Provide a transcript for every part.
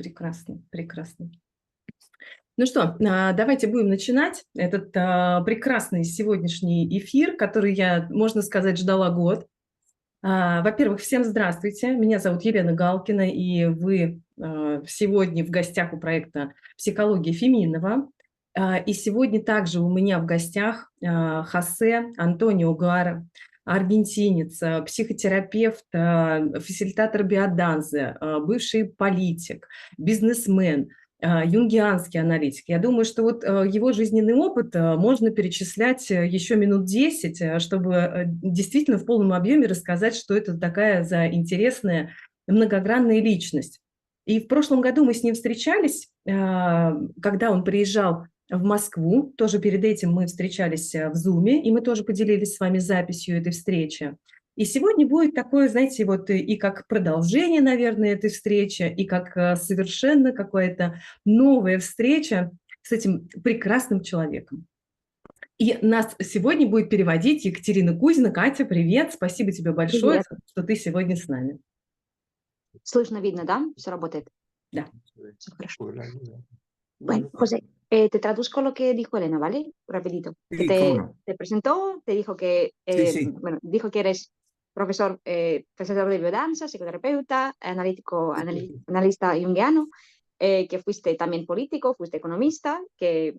Прекрасно, прекрасно. Ну что, давайте будем начинать этот прекрасный сегодняшний эфир, который я, можно сказать, ждала год. Во-первых, всем здравствуйте. Меня зовут Елена Галкина, и вы сегодня в гостях у проекта «Психология феминного». И сегодня также у меня в гостях Хосе Антонио Гара, аргентинец, психотерапевт, фасилитатор биоданзы, бывший политик, бизнесмен, юнгианский аналитик. Я думаю, что вот его жизненный опыт можно перечислять еще минут 10, чтобы действительно в полном объеме рассказать, что это такая за интересная многогранная личность. И в прошлом году мы с ним встречались, когда он приезжал в Москву. Тоже перед этим мы встречались в Зуме, и мы тоже поделились с вами записью этой встречи. И сегодня будет такое, знаете, вот и как продолжение, наверное, этой встречи, и как совершенно какая-то новая встреча с этим прекрасным человеком. И нас сегодня будет переводить Екатерина Кузина. Катя, привет! Спасибо тебе большое, Привет. что ты сегодня с нами. Слышно, видно, да? Все работает. Да. Все хорошо. Bueno, José, te traduzco lo que dijo Elena, ¿vale? Rapidito. Que Sí, cómo no. te presentó, te dijo que, Sí. bueno, dijo que eres profesor, profesor de biodanza, psicoterapeuta, analista junguiano, que fuiste también político, fuiste economista, que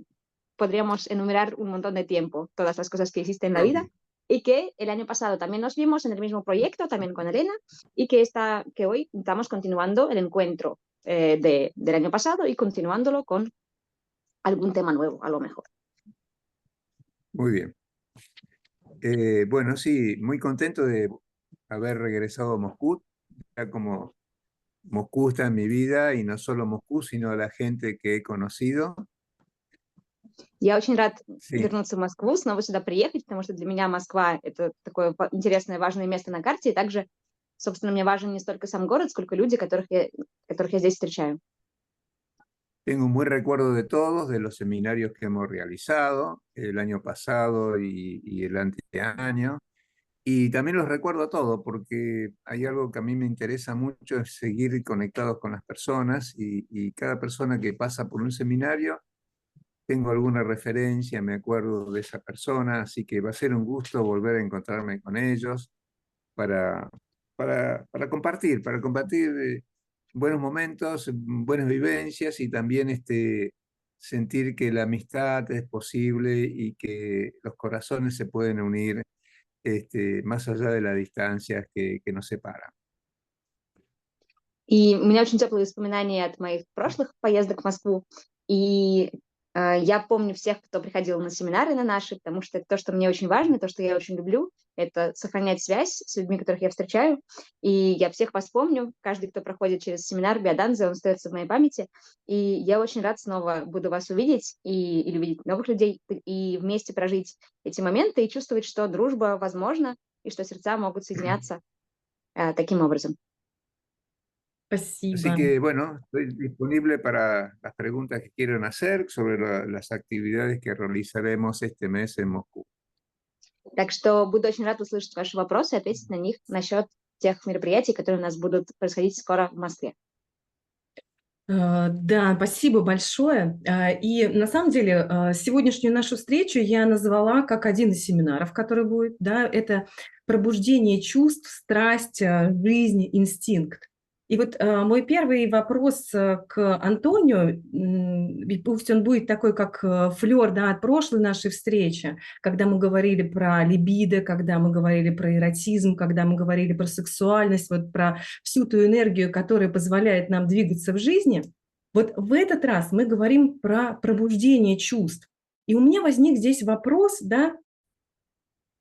podríamos enumerar un montón de tiempo todas las cosas que hiciste en la vida, y que el año pasado también nos vimos en el mismo proyecto, también con Elena, y que hoy estamos continuando el encuentro del año pasado y continuándolo con algún tema nuevo, a lo mejor. Muy bien. Bueno, sí, muy contento de haber regresado a Moscú, ya como Moscú está en mi vida, y no solo Moscú, sino la gente que he conocido. Я очень рад Sí. вернуться в Москву, снова сюда приехать, потому что для меня Москва — это такое интересное, важное место на карте, и также, собственно, мне важен не столько сам город, сколько люди, которых я здесь встречаю. Tengo un buen recuerdo de todos, de los seminarios que hemos realizado el año pasado y el anteaño. Y también los recuerdo a todos, porque hay algo que a mí me interesa mucho, es seguir conectados con las personas, y cada persona que pasa por un seminario, tengo alguna referencia, me acuerdo de esa persona, así que va a ser un gusto volver a encontrarme con ellos para compartir buenos momentos, buenas vivencias, y también sentir que la amistad es posible y que los corazones se pueden unir más allá de las distancias que nos separan. И у меня очень теплые воспоминания от моих прошлых поездок в Москву. И я помню всех, кто приходил на семинары на наши, потому что это то, что мне очень важно, то, что я очень люблю, это сохранять связь с людьми, которых я встречаю. И я всех вас помню. Каждый, кто проходит через семинар биоданзы, он остается в моей памяти. И я очень рад снова буду вас увидеть или увидеть новых людей, и вместе прожить эти моменты и чувствовать, что дружба возможна, и что сердца могут соединяться таким образом. Спасибо. Así que, bueno, estoy disponible para las preguntas que quieran hacer sobre las actividades que realizaremos este mes en Moscú. Так что буду очень рад услышать ваши вопросы и ответить на них насчет тех мероприятий, которые у нас будут происходить скоро в Москве. Да, спасибо большое. И на самом деле сегодняшнюю нашу встречу я назвала как один из семинаров, который будет. Да, это пробуждение чувств, страсть, жизнь, инстинкт. И вот мой первый вопрос к Антонио, и пусть он будет такой, как флёр, да, от прошлой нашей встречи, когда мы говорили про либидо, когда мы говорили про эротизм, когда мы говорили про сексуальность, вот про всю ту энергию, которая позволяет нам двигаться в жизни. Вот в этот раз мы говорим про пробуждение чувств. И у меня возник здесь вопрос, да,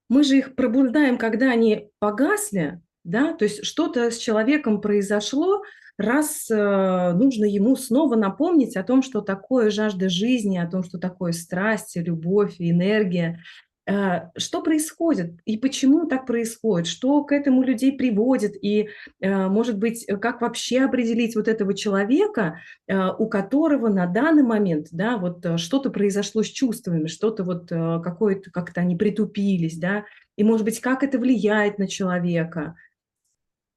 мы же их пробуждаем, когда они погасли, да, то есть что-то с человеком произошло, раз нужно ему снова напомнить о том, что такое жажда жизни, о том, что такое страсть, любовь, энергия. Что происходит и почему так происходит, что к этому людей приводит, и, может быть, как вообще определить вот этого человека, у которого на данный момент, да, вот что-то произошло с чувствами, что-то вот какое-то, как-то они притупились, да, и, может быть, как это влияет на человека.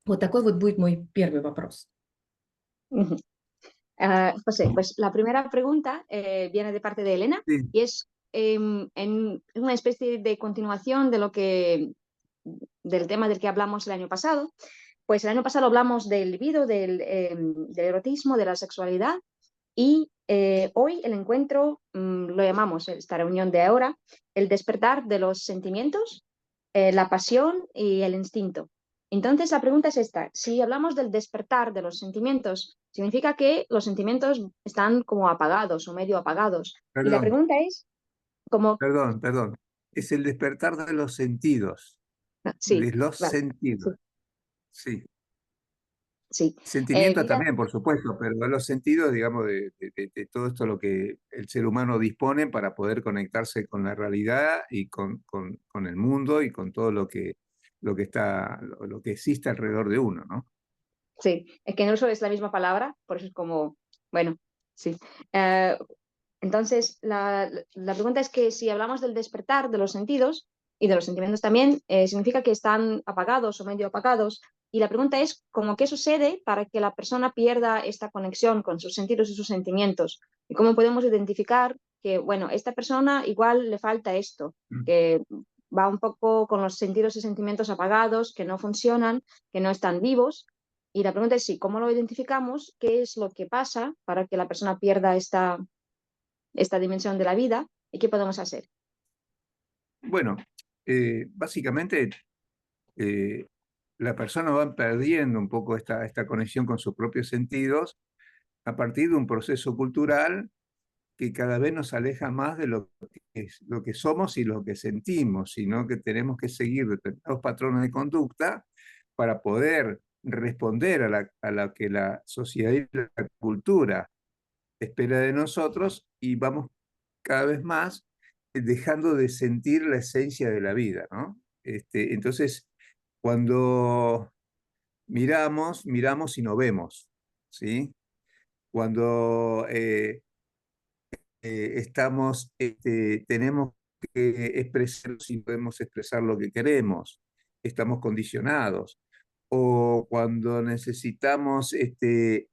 Вот такой вот будет мой первый вопрос. Мгм. José, pues la primera pregunta viene de parte de Elena Sí, y es en una especie de continuación de del tema del que hablamos el año pasado. Pues el año pasado hablamos del libido, del erotismo, de la sexualidad y hoy el encuentro lo llamamos, esta reunión de ahora, el despertar de los sentimientos, la pasión y el instinto. Entonces la pregunta es esta, si hablamos del despertar de los sentimientos, significa que los sentimientos están como apagados o medio apagados. Y la perdón, pregunta es, como, perdón. Es el despertar de los sentidos, sí, de los vale, sí, sentidos. Sí. sí. Sentimientos Mira, también, por supuesto, pero de los sentidos, digamos, de todo esto lo que el ser humano dispone para poder conectarse con la realidad y con el mundo y con todo lo que está, lo que existe alrededor de uno, ¿no? sí, es que no solo es la misma palabra, por eso es como, bueno, sí. Eh, Entonces, la pregunta es que si hablamos del despertar de los sentidos y de los sentimientos también, significa que están apagados o medio apagados. Y la pregunta es, ¿cómo qué sucede para que la persona pierda esta conexión con sus sentidos y sus sentimientos? Y cómo podemos identificar que, bueno, esta persona igual le falta esto, Mm. que va un poco con los sentidos y sentimientos apagados, que no funcionan, que no están vivos. Y la pregunta es, sí, ¿cómo lo identificamos? ¿Qué es lo que pasa para que la persona pierda esta dimensión de la vida y qué podemos hacer? Bueno, básicamente eh, la persona va perdiendo un poco esta conexión con sus propios sentidos a partir de un proceso cultural que cada vez nos aleja más de lo que somos y lo que sentimos, sino que tenemos que seguir determinados patrones de conducta para poder responder a la que la sociedad y la cultura espera de nosotros y vamos cada vez más dejando de sentir la esencia de la vida, ¿no? Entonces, cuando miramos y no vemos, ¿sí? Cuando tenemos que expresar si podemos expresar lo que queremos, estamos condicionados. O cuando necesitamos estar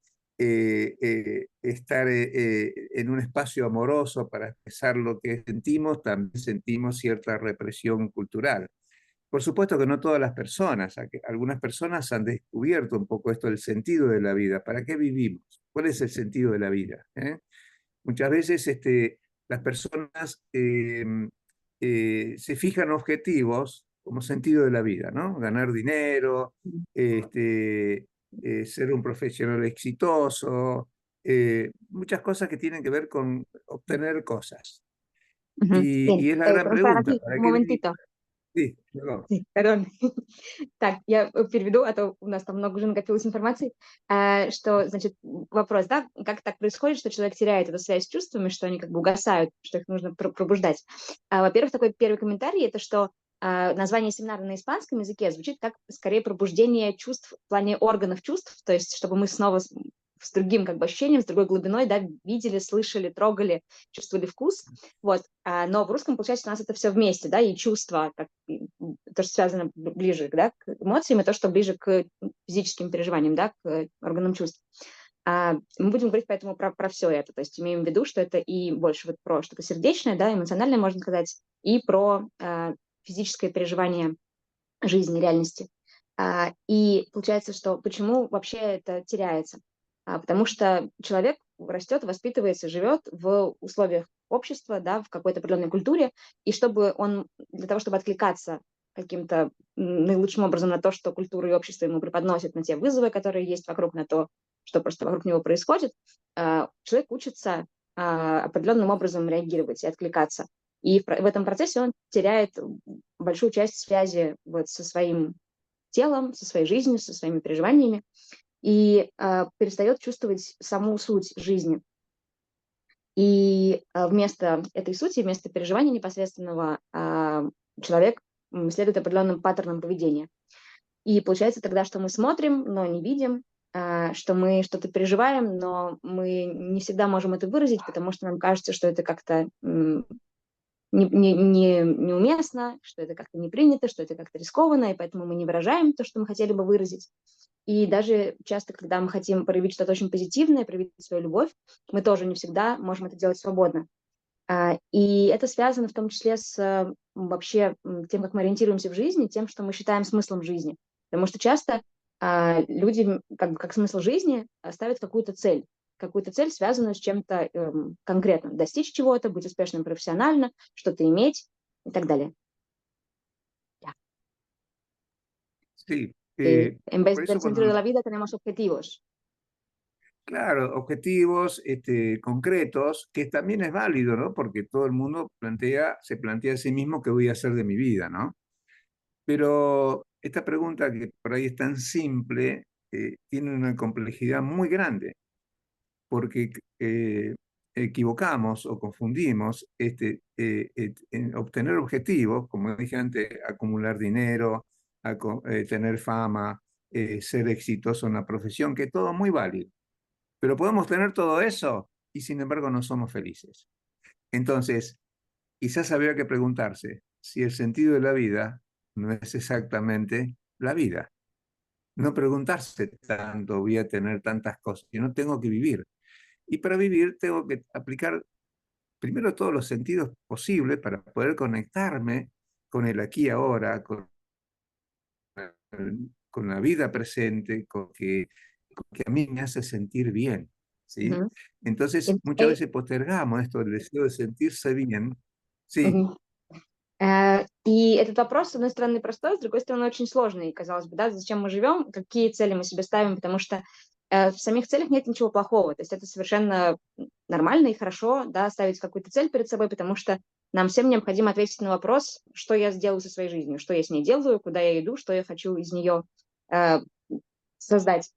en un espacio amoroso para expresar lo que sentimos, también sentimos cierta represión cultural. Por supuesto que no todas las personas, algunas personas han descubierto un poco esto del sentido de la vida. ¿Para qué vivimos? ¿Cuál es el sentido de la vida? Muchas veces las personas se fijan objetivos como sentido de la vida, ¿no? Ganar dinero, ser un profesional exitoso, muchas cosas que tienen que ver con obtener cosas. Ujú. Bien, Y es la gran podemos parar pregunta, aquí ¿para un qué vivimos? momentito. Sí, perdón. Pардон. Так, я переведу, а то у нас там много уже накопилось информации. Что, значит, вопрос, да, как так происходит, что человек теряет эту связь с чувствами, что они как бы угасают, что их нужно пробуждать. Во-первых, такой первый комментарий, это что название семинара на испанском языке звучит как скорее пробуждение чувств в плане органов чувств, то есть чтобы мы снова с другим как бы ощущением, с другой глубиной, да, видели, слышали, трогали, чувствовали вкус. Вот. Но в русском, получается, у нас это все вместе, да, и чувства, как, то, что связано ближе, да, к эмоциям, и то, что ближе к физическим переживаниям, да, к органам чувств. Мы будем говорить поэтому про все это, то есть имеем в виду, что это и больше вот про что-то сердечное, да, эмоциональное, можно сказать, и про физическое переживание жизни, реальности. И получается, что почему вообще это теряется? Потому что человек растет, воспитывается, живет в условиях общества, да, в какой-то определенной культуре, и чтобы он, для того, чтобы откликаться каким-то наилучшим образом на то, что культура и общество ему преподносят, на те вызовы, которые есть вокруг, на то, что просто вокруг него происходит, человек учится определенным образом реагировать и откликаться. И в этом процессе он теряет большую часть связи вот со своим телом, со своей жизнью, со своими переживаниями и перестает чувствовать саму суть жизни. И вместо этой сути, вместо переживания непосредственного, человек следует определенным паттернам поведения. И получается тогда, что мы смотрим, но не видим, что мы что-то переживаем, но мы не всегда можем это выразить, потому что нам кажется, что это как-то неуместно, что это как-то не принято, что это как-то рискованно, и поэтому мы не выражаем то, что мы хотели бы выразить. И даже часто, когда мы хотим проявить что-то очень позитивное, проявить свою любовь, мы тоже не всегда можем это делать свободно. И это связано в том числе с вообще тем, как мы ориентируемся в жизни, тем, что мы считаем смыслом жизни. Потому что часто люди как смысл жизни ставят какую-то цель, связанную с чем-то конкретным. Достичь чего-то, быть успешным профессионально, что-то иметь и так далее. Sí, En vez por del eso sentido de cuando, la vida tenemos objetivos. claro, objetivos concretos, que también es válido, ¿no? Porque todo el mundo se plantea a sí mismo qué voy a hacer de mi vida, ¿no? Pero esta pregunta que por ahí es tan simple, tiene una complejidad muy grande, porque equivocamos o confundimos en obtener objetivos, como dije antes, acumular dinero, tener fama, ser exitoso en la profesión, que todo muy válido. Pero podemos tener todo eso y sin embargo no somos felices. Entonces, quizás habría que preguntarse si el sentido de la vida no es exactamente la vida. No preguntarse tanto, voy a tener tantas cosas, yo no tengo que vivir. Y para vivir tengo que aplicar primero todos los sentidos posibles para poder conectarme con el aquí y ahora, con la vida presente, con que a mí me hace sentir bien, ¿sí? Мгм. Entonces, muchas veces postergamos esto, el deseo de sentirse bien, sí, Мгм. И этот вопрос, с одной стороны, простой, с другой стороны, очень сложный. Казалось бы, да, зачем мы живем, какие цели мы себе ставим, потому что в самих целях нет ничего плохого. То есть это совершенно нормально и хорошо, да, ставить какую-то цель перед собой, потому что нам всем необходимо ответить на вопрос, что я сделаю со своей жизнью, что я с ней делаю, куда я иду, что я хочу из нее создать.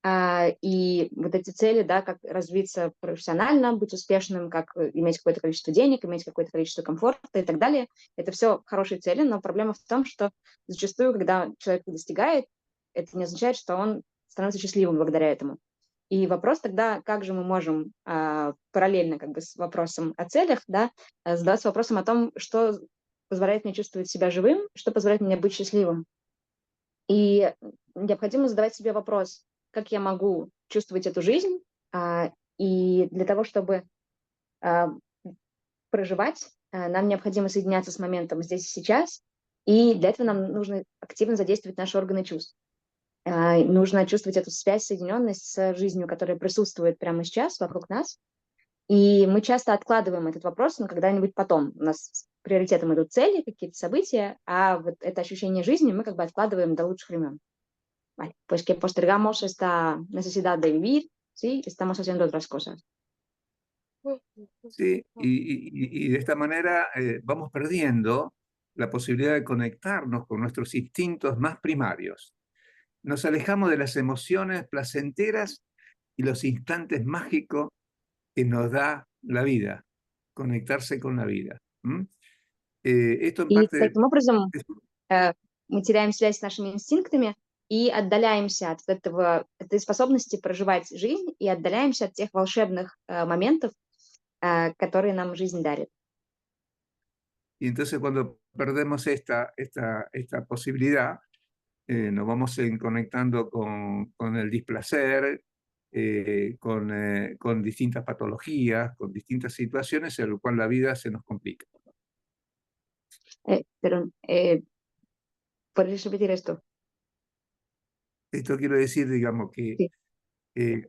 И вот эти цели, да, как развиться профессионально, быть успешным, как иметь какое-то количество денег, иметь какое-то количество комфорта и так далее, это все хорошие цели, но проблема в том, что зачастую, когда человек их достигает, это не означает, что он становится счастливым благодаря этому. И вопрос тогда, как же мы можем параллельно как бы с вопросом о целях, да, задаваться вопросом о том, что позволяет мне чувствовать себя живым, что позволяет мне быть счастливым. И необходимо задавать себе вопрос, как я могу чувствовать эту жизнь, и для того, чтобы а, проживать, нам необходимо соединяться с моментом здесь и сейчас, и для этого нам нужно активно задействовать наши органы чувств. Нужно чувствовать эту связь, соединенность с жизнью, которая присутствует прямо сейчас вокруг нас. И мы часто откладываем этот вопрос на когда-нибудь потом. У нас приоритетом идут цели, какие-то события, а вот это ощущение жизни мы как бы откладываем до лучших времен. Vale, pues que postergamos esta necesidad de vivir, ¿sí? Estamos haciendo otras cosas. sí, y de esta manera vamos perdiendo la posibilidad de conectarnos con nuestros instintos más primarios. Nos alejamos de las emociones placenteras y los instantes mágicos que nos da la vida, conectarse con la vida. Esto en И parte таким образом es, мы теряем связь с нашими инстинктами и отдаляемся от этой способности проживать жизнь и отдаляемся от тех волшебных моментов, которые нам жизнь дарит. y entonces cuando perdemos esta posibilidad, nos vamos conectando con el displacer, con distintas patologías, con distintas situaciones en las cuales la vida se nos complica. Pero, ¿podrías repetir esto? Esto quiero decir, digamos, que Sí.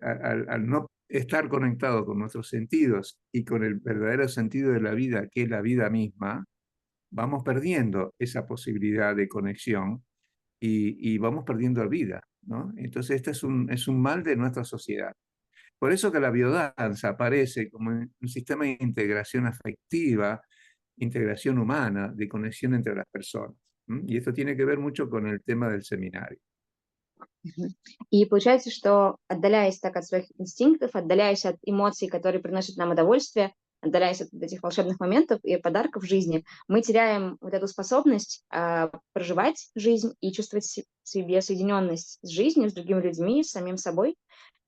al no estar conectado con nuestros sentidos y con el verdadero sentido de la vida, que es la vida misma, vamos perdiendo esa posibilidad de conexión y vamos perdiendo vida, ¿no? Entonces, este es un mal de nuestra sociedad. Por eso que la biodanza aparece como un sistema de integración afectiva, integración humana, de conexión entre las personas. Y esto tiene que ver mucho con el tema del seminario. Мгм. И получается, что отдаляясь так от своих инстинктов, отдаляясь от эмоций, которые приносят нам удовольствие, отдаляясь от этих волшебных моментов и подарков в жизни, мы теряем вот эту способность проживать жизнь и чувствовать в себе соединенность с жизнью, с другими людьми, с самим собой.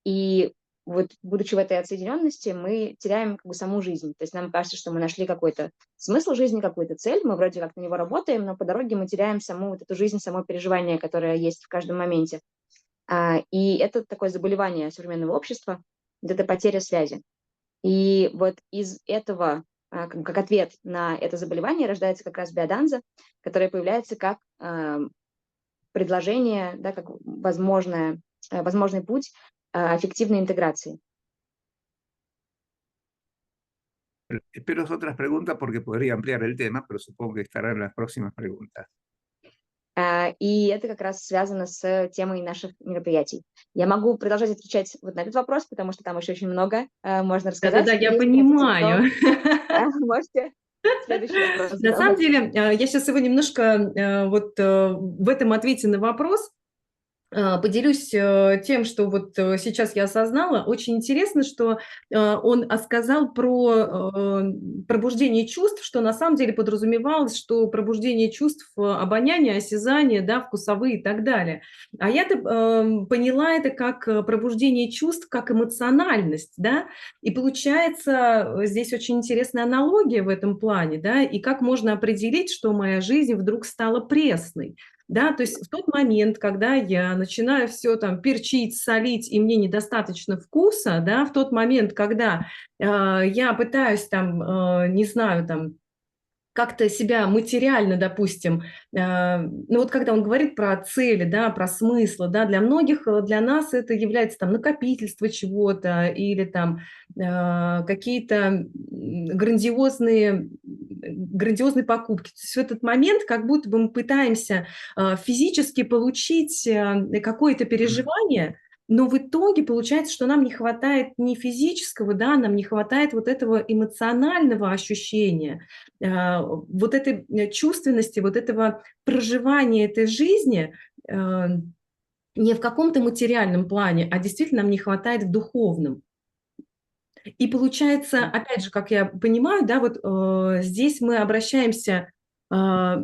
И вот, будучи в этой отсоединенности, мы теряем как бы саму жизнь. То есть нам кажется, что мы нашли какой-то смысл жизни, какую-то цель, мы вроде как на него работаем, но по дороге мы теряем саму вот эту жизнь, само переживание, которое есть в каждом моменте. И это такое заболевание современного общества, это потеря связи. И вот из этого, как ответ на это заболевание, рождается как раз биоданза, которая появляется как предложение, да, как возможный путь эффективной интеграции. Espero otras preguntas porque podría ampliar el tema, pero supongo que estarán las próximas preguntas. И это как раз связано с темой наших мероприятий. Я могу продолжать отвечать вот на этот вопрос, потому что там еще очень много можно рассказать. Да-да-да, я Если понимаю. можете следующий вопрос На самом задавать. деле, я сейчас его немножко вот в этом ответе на вопрос поделюсь тем, что вот сейчас я осознала. Очень интересно, что он сказал про пробуждение чувств, что на самом деле подразумевалось, что пробуждение чувств обоняния, осязания, да, вкусовые и так далее. А я-то поняла это как пробуждение чувств, как эмоциональность, да, и получается здесь очень интересная аналогия в этом плане, да, и как можно определить, что моя жизнь вдруг стала пресной. Да, то есть в тот момент, когда я начинаю все там перчить, солить, и мне недостаточно вкуса, да, в тот момент, когда я пытаюсь там, не знаю, там как-то себя материально, допустим, ну вот когда он говорит про цели, да, про смыслы, да, для многих, для нас это является там накопительство чего-то или там какие-то грандиозные покупки. То есть в этот момент как будто бы мы пытаемся физически получить какое-то переживание, но в итоге получается, что нам не хватает не физического, да, нам не хватает вот этого эмоционального ощущения, вот этой чувственности, вот этого проживания этой жизни не в каком-то материальном плане, а действительно нам не хватает в духовном. И получается, опять же, как я понимаю, да, вот здесь мы обращаемся к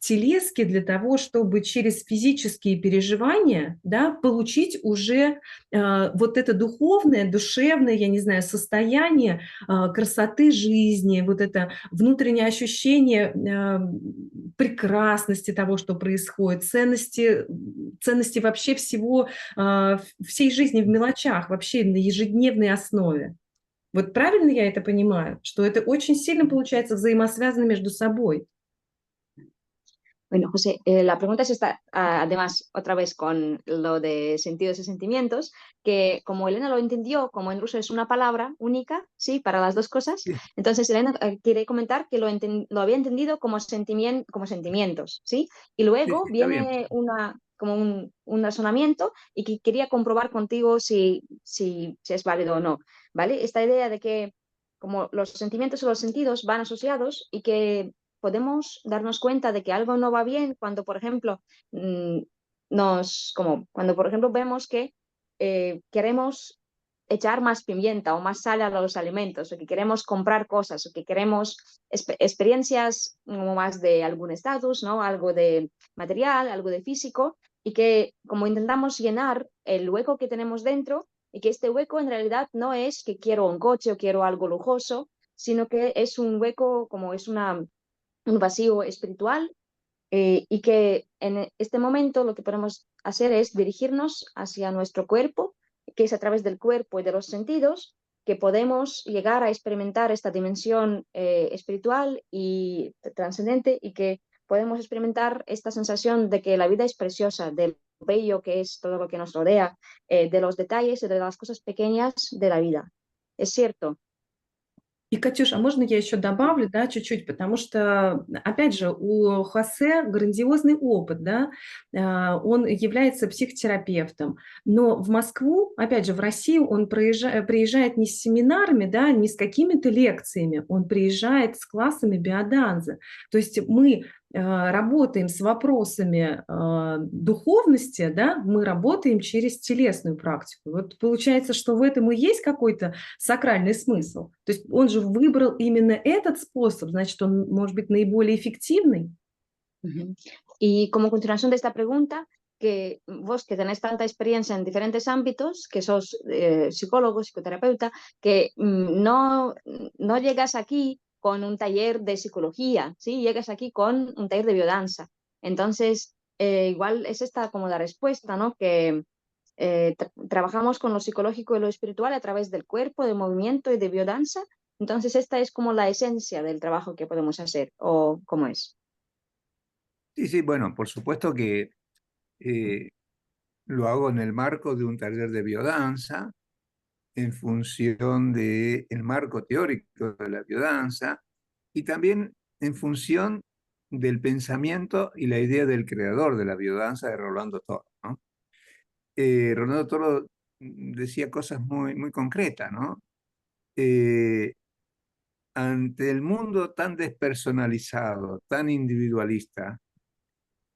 телеске для того, чтобы через физические переживания, да, получить уже вот это духовное, душевное, я не знаю, состояние красоты жизни, вот это внутреннее ощущение прекрасности того, что происходит, ценности вообще всего, всей жизни в мелочах, вообще на ежедневной основе. Вот правильно я это понимаю, что это очень сильно, получается, взаимосвязано между собой? Bueno, José, la pregunta es esta, además, otra vez con lo de sentidos y sentimientos, que como Elena lo entendió, como en ruso es una palabra única, ¿sí? Para las dos cosas, Sí, entonces Elena quiere comentar que lo había entendido como, como sentimientos, ¿sí? Y sí, luego sí, está bien. viene como un razonamiento y que quería comprobar contigo si es válido o no, ¿vale? Esta idea de que como los sentimientos o los sentidos van asociados y que podemos darnos cuenta de que algo no va bien cuando, por ejemplo, cuando, por ejemplo, vemos que queremos echar más pimienta o más sal a los alimentos, o que queremos comprar cosas, o que queremos experiencias como más de algún estatus, ¿no? Algo de material, algo de físico, y que como intentamos llenar el hueco que tenemos dentro, y que este hueco en realidad no es que quiero un coche o quiero algo lujoso, sino que es un hueco como es un vacío espiritual, y que en este momento lo que podemos hacer es dirigirnos hacia nuestro cuerpo, que es a través del cuerpo y de los sentidos que podemos llegar a experimentar esta dimensión espiritual y trascendente, y que podemos experimentar esta sensación de que la vida es preciosa, de lo bello que es todo lo que nos rodea, de los detalles y de las cosas pequeñas de la vida. Es cierto. И, Катюш, а можно я еще добавлю, да, чуть-чуть, потому что, опять же, у Хосе грандиозный опыт, да, он является психотерапевтом, но в Москву, опять же, в Россию он приезжает не с семинарами, да, не с какими-то лекциями, он приезжает с классами биоданзы. То есть мы работаем с вопросами духовности, да, мы работаем через телесную практику. Вот получается, что в этом и есть какой-то сакральный смысл. То есть он же выбрал именно этот способ, значит, он может быть наиболее эффективный. Y como continuación de esta pregunta, que vos que tenés tanta experiencia en diferentes ámbitos, que sos psicólogo, psicoterapeuta, que no llegas aquí con un taller de psicología, ¿sí? Llegas aquí con un taller de biodanza. Entonces, igual es esta como la respuesta, ¿no? Que trabajamos con lo psicológico y lo espiritual a través del cuerpo, de movimiento y de biodanza. Entonces, esta es como la esencia del trabajo que podemos hacer, ¿o cómo es? Sí, sí, bueno, por supuesto que lo hago en el marco de un taller de biodanza, en función del marco teórico de la biodanza y también en función del pensamiento y la idea del creador de la biodanza, de Rolando Toro, ¿no? Rolando Toro decía cosas muy, muy concretas, ¿no? Eh, Ante el mundo tan despersonalizado, tan individualista,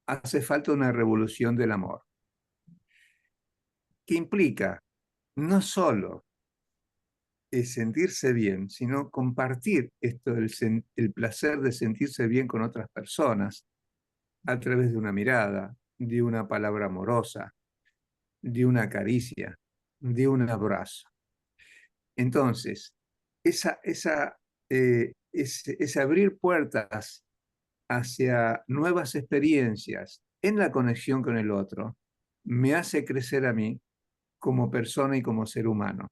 hace falta una revolución del amor, que implica no solo sentirse bien, sino compartir esto, el placer de sentirse bien con otras personas a través de una mirada, de una palabra amorosa, de una caricia, de un abrazo. Entonces, ese abrir puertas hacia nuevas experiencias en la conexión con el otro me hace crecer a mí como persona y como ser humano.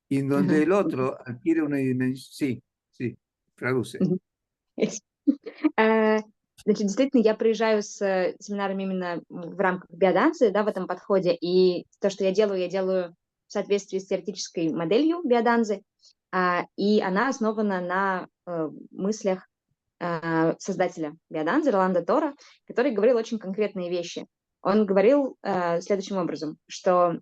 Y en donde Мгм. el otro adquiere una dimensión, sí, sí, traduce. Мгм. Э, Значит, действительно, я приезжаю с семинарами именно в рамках биоданции, да, в этом подходе, и то, что я делаю в соответствии с теоретической моделью биоданзы, и она основана на мыслях создателя биоданзы Роланда Тора, который говорил очень конкретные вещи. Он говорил следующим образом, что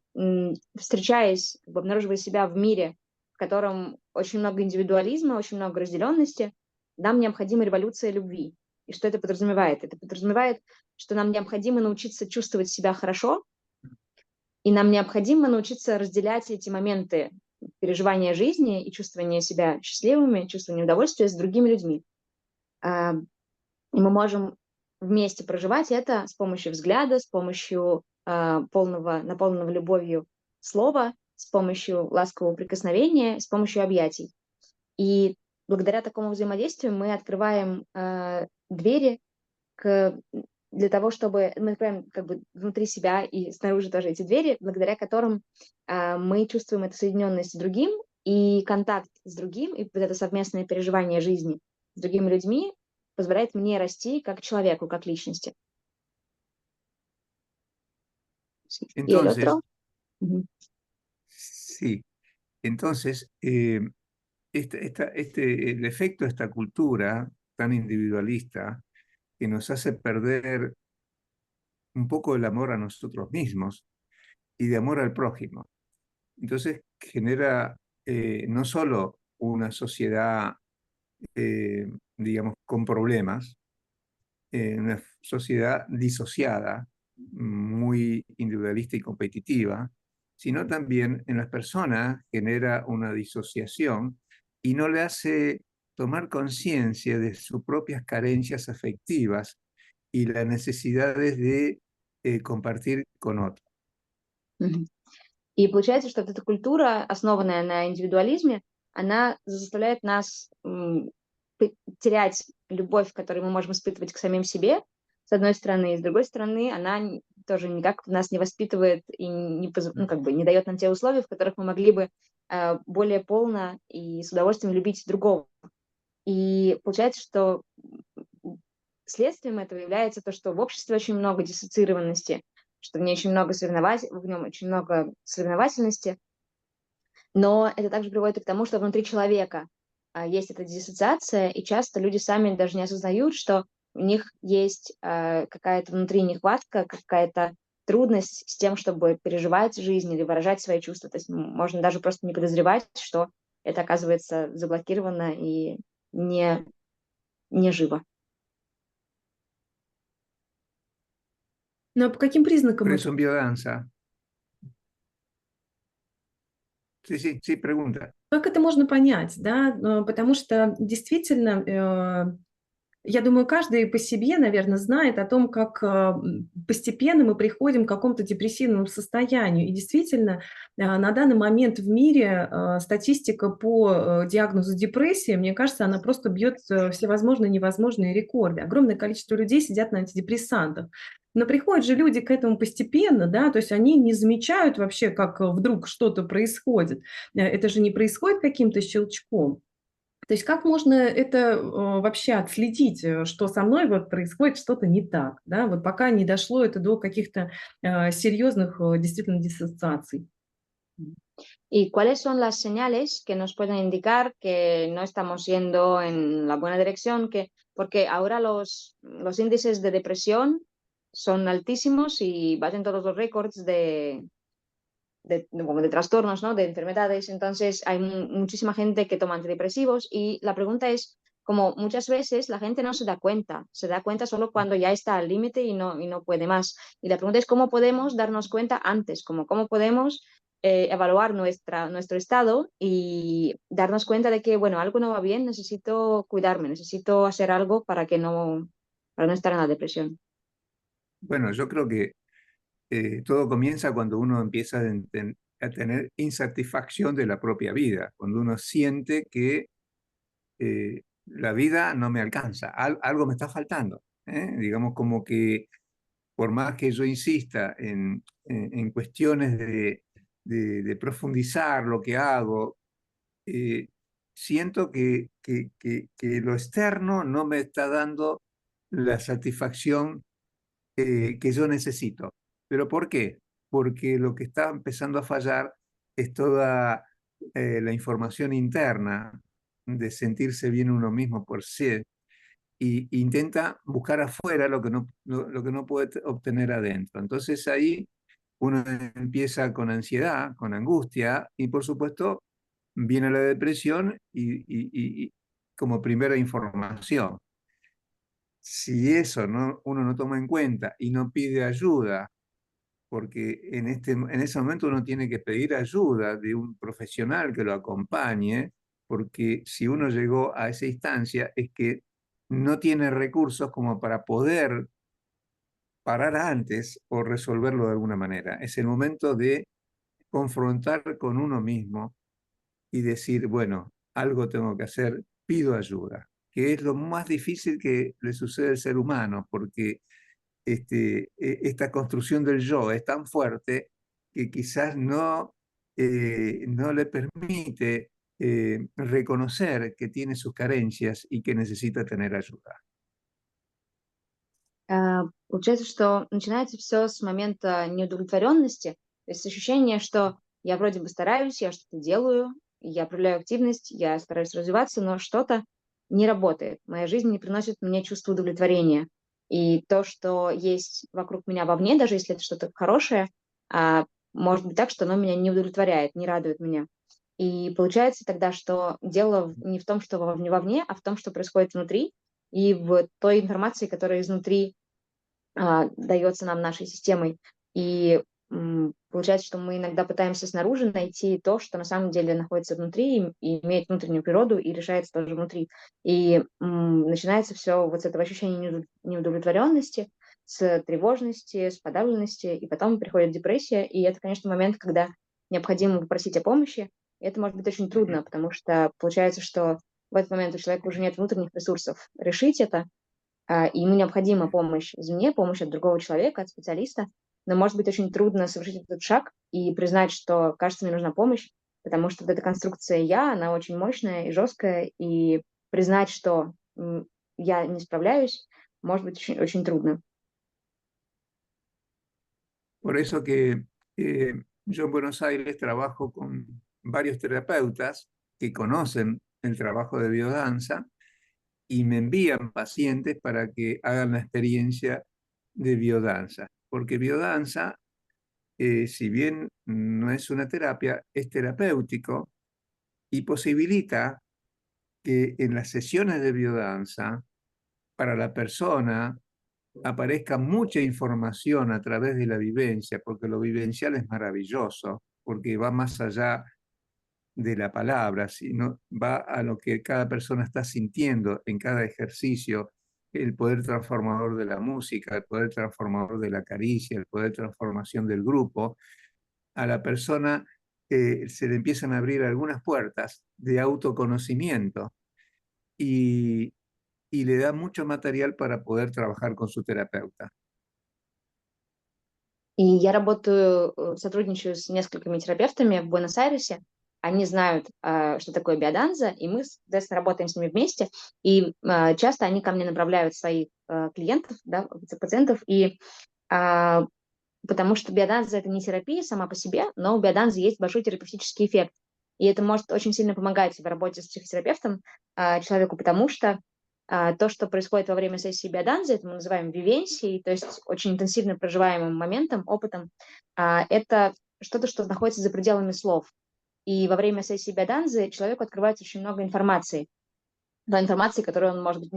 встречаясь, как бы обнаруживая себя в мире, в котором очень много индивидуализма, очень много разделенности, нам необходима революция любви. И что это подразумевает? Это подразумевает, что нам необходимо научиться чувствовать себя хорошо, и нам необходимо научиться разделять эти моменты переживания жизни и чувствования себя счастливыми, чувствования удовольствия с другими людьми. И мы можем вместе проживать это с помощью взгляда, с помощью наполненного любовью слова, с помощью ласкового прикосновения, с помощью объятий. И благодаря такому взаимодействию мы открываем двери для того, чтобы мы открываем как бы внутри себя и снаружи тоже эти двери, благодаря которым мы чувствуем эту соединенность с другим и контакт с другим, и вот это совместное переживание жизни с другими людьми позволяет мне расти как человеку, как личности. Y el Entonces, otro. Ujú. sí, entonces, el efecto de esta cultura tan individualista que nos hace perder un poco el amor a nosotros mismos y de amor al prójimo. Entonces genera no solo una sociedad, digamos, con problemas, una sociedad disociada, muy individualista y competitiva, sino también en las personas genera una disociación y no le hace tomar conciencia de sus propias carencias afectivas y las necesidades de compartir con otros. Мгм. И получается, что вот эта культура, основанная на индивидуализме, она заставляет нас терять любовь, которую мы можем испытывать к самим себе, с одной стороны, и с другой стороны, она тоже никак нас не воспитывает и ну, как бы не дает нам те условия, в которых мы могли бы более полно и с удовольствием любить другого. И получается, что следствием этого является то, что в обществе очень много диссоциированности, что в ней очень много в нем очень много соревновательности, но это также приводит и к тому, что внутри человека есть эта диссоциация, и часто люди сами даже не осознают, что у них есть какая-то внутри нехватка, какая-то трудность с тем, чтобы переживать жизнь или выражать свои чувства. То есть можно даже просто не подозревать, что это оказывается заблокировано и не живо. Ну, а по каким признакам Por это? eso en biodanza. Sí, sí, sí, pregunta. Как это можно понять, да? Потому что действительно Я думаю, каждый по себе, наверное, знает о том, как постепенно мы приходим к какому-то депрессивному состоянию. И действительно, на данный момент в мире статистика по диагнозу депрессии, мне кажется, она просто бьет всевозможные невозможные рекорды. Огромное количество людей сидят на антидепрессантах. Но приходят же люди к этому постепенно, да, то есть они не замечают вообще, как вдруг что-то происходит. Это же не происходит каким-то щелчком. То есть как можно это вообще отследить, что со мной вот происходит что-то не так, да, вот пока не дошло это до каких-то серьезных действительно диссоциаций. ¿Y cuáles son las señales que nos pueden indicar que no estamos yendo en la buena dirección? Porque ahora los índices de depresión son altísimos y baten todos los récords como de trastornos, ¿no? De enfermedades. Entonces hay muchísima gente que toma antidepresivos y la pregunta es, como muchas veces la gente no se da cuenta solo cuando ya está al límite y no puede más. Y la pregunta es cómo podemos darnos cuenta antes, como cómo podemos evaluar nuestro estado y darnos cuenta de que, bueno, algo no va bien, necesito cuidarme, necesito hacer algo para no estar en la depresión. Bueno, yo creo que todo comienza cuando uno empieza a tener insatisfacción de la propia vida, cuando uno siente que la vida no me alcanza, algo me está faltando. Digamos como que por más que yo insista en cuestiones de profundizar lo que hago, eh, siento que lo externo no me está dando la satisfacción que yo necesito. ¿Pero por qué? Porque lo que está empezando a fallar es toda la información interna de sentirse bien uno mismo por sí y intenta buscar afuera lo que no puede obtener adentro. Entonces ahí uno empieza con ansiedad, con angustia y por supuesto viene la depresión y como primera información. Si eso uno no toma en cuenta y no pide ayuda, porque en ese momento uno tiene que pedir ayuda de un profesional que lo acompañe, porque si uno llegó a esa instancia es que no tiene recursos como para poder parar antes o resolverlo de alguna manera. Es el momento de confrontar con uno mismo y decir, bueno, algo tengo que hacer, pido ayuda, que es lo más difícil que le sucede al ser humano, porque esta construcción del yo es tan fuerte que quizás no le permite reconocer que tiene sus carencias y que necesita tener ayuda. Получается, что начинается все с момента неудовлетворенности, то есть ощущение, что я вроде бы стараюсь, я что-то делаю, я проявляю активность, я стараюсь развиваться, но что-то не работает. Моя жизнь не приносит мне чувство удовлетворения. И то, что есть вокруг меня вовне, даже если это что-то хорошее, может быть так, что оно меня не удовлетворяет, не радует меня. И получается тогда, что дело не в том, что вовне, а в том, что происходит внутри, и в той информации, которая изнутри дается нам нашей системой. И получается, что мы иногда пытаемся снаружи найти то, что на самом деле находится внутри и имеет внутреннюю природу и решается тоже внутри. И начинается все вот с этого ощущения неудовлетворенности, с тревожности, с подавленности, и потом приходит депрессия. И это, конечно, момент, когда необходимо попросить о помощи. И это может быть очень трудно, потому что получается, что в этот момент у человека уже нет внутренних ресурсов решить это, и ему необходима помощь извне, помощь от другого человека, от специалиста, но может быть очень трудно совершить этот шаг и признать, что, кажется, мне нужна помощь, потому что вот эта конструкция «я», она очень мощная и жесткая, и признать, что я не справляюсь, может быть очень, очень трудно. Por eso que yo en Buenos Aires trabajo con varios terapeutas que conocen el trabajo de biodanza y me envían pacientes para que hagan la experiencia de biodanza. Porque biodanza, si bien no es una terapia, es terapéutico y posibilita que en las sesiones de biodanza, para la persona, aparezca mucha información a través de la vivencia, porque lo vivencial es maravilloso, porque va más allá de la palabra, sino va a lo que cada persona está sintiendo en cada ejercicio el poder transformador de la música, el poder transformador de la caricia, el poder transformación del grupo, a la persona se le empiezan a abrir algunas puertas de autoconocimiento y, y le da mucho material para poder trabajar con su terapeuta. И я работаю, сотрудничаю с несколькими терапевтами в Буэнос-Айресе. Они знают, что такое биоданза, и мы, соответственно, работаем с ними вместе. И часто они ко мне направляют своих клиентов, да, пациентов, и потому что биоданза — это не терапия сама по себе, но у биоданзы есть большой терапевтический эффект. И это может очень сильно помогать в работе с психотерапевтом человеку, потому что то, что происходит во время сессии биоданзы, это мы называем вивенсией, то есть очень интенсивно проживаемым моментом, опытом, это что-то, что находится за пределами слов. И во время сессии биоданзы человеку открывается очень много информации, той информации, которую он, может быть,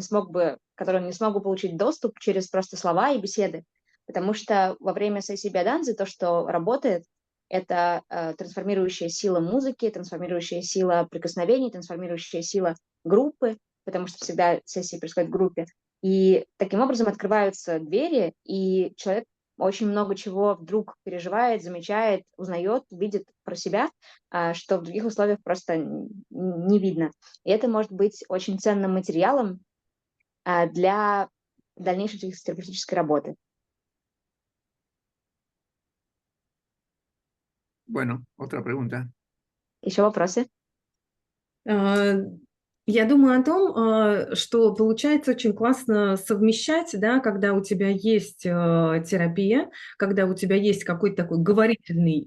которую он не смог бы получить доступ через просто слова и беседы. Потому что во время сессии биоданзы то, что работает, это трансформирующая сила музыки, трансформирующая сила прикосновений, трансформирующая сила группы, потому что всегда сессии происходят в группе. И таким образом открываются двери, и человек очень много чего вдруг переживает, замечает, узнает, видит про себя, что в других условиях просто не видно. И это может быть очень ценным материалом для дальнейшей психотерапевтической работы. Bueno, otra pregunta. Еще вопросы? Я думаю о том, что получается очень классно совмещать, да, когда у тебя есть терапия, когда у тебя есть какой-то такой говорительный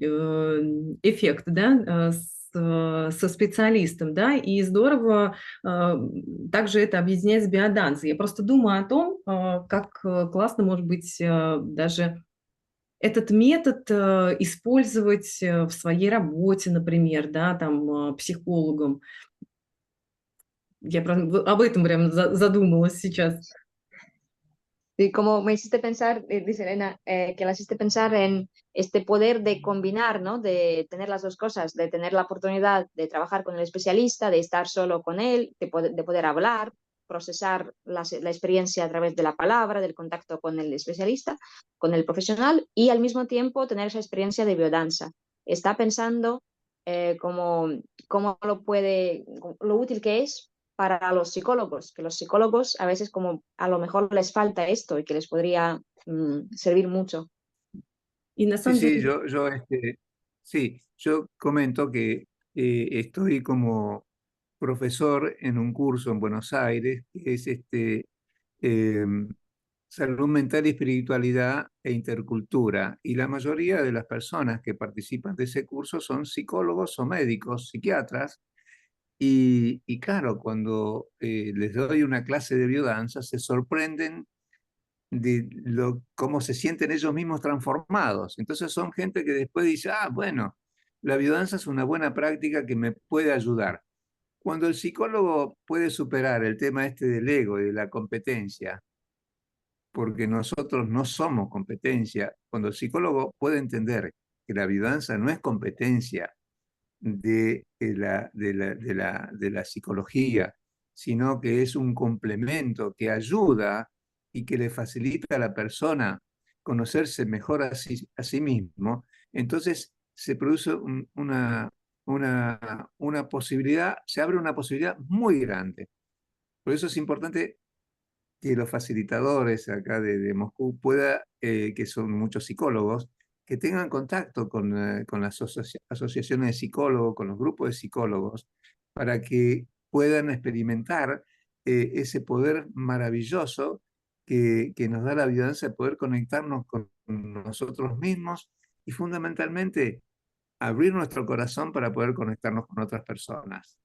эффект, да, со специалистом, да, и здорово также это объединять с биоданзой. Я просто думаю о том, как классно, может быть, даже этот метод использовать в своей работе, например, да, там, психологом. Я об этом прям задумалась сейчас. Y como me hiciste pensar, dice Elena, que la hiciste pensar en este poder de combinar, ¿no? De tener las dos cosas, de tener la oportunidad de trabajar con el especialista, de estar solo con él, de poder hablar, procesar la experiencia a través de la palabra, del contacto con el especialista, con el profesional, y al mismo tiempo tener esa experiencia de biodanza. Está pensando cómo lo útil que es para los psicólogos, que los psicólogos a veces como a lo mejor les falta esto y que les podría servir mucho. И на Sí, самом sí, деле, sí, yo comento que estoy como profesor en un curso en Buenos Aires, que es em, salud mental y espiritualidad e intercultura. Y la mayoría de las personas que participan de ese curso son psicólogos o médicos, psiquiatras. Y claro, cuando les doy una clase de biodanza, se sorprenden de cómo se sienten ellos mismos transformados. Entonces son gente que después dice, bueno, la biodanza es una buena práctica que me puede ayudar. Cuando el psicólogo puede superar el tema este del ego y de la competencia, porque nosotros no somos competencia, cuando el psicólogo puede entender que la biodanza no es competencia de la psicología, sino que es un complemento que ayuda y que le facilita a la persona conocerse mejor a sí mismo, entonces se produce una posibilidad, se abre una posibilidad muy grande. Por eso es importante que los facilitadores acá de Moscú que son muchos psicólogos, que tengan contacto con las asociaciones de psicólogos, con los grupos de psicólogos, para que puedan experimentar ese poder maravilloso que nos da la biodanza de poder conectarnos con nosotros mismos y fundamentalmente abrir nuestro corazón para poder conectarnos con otras personas.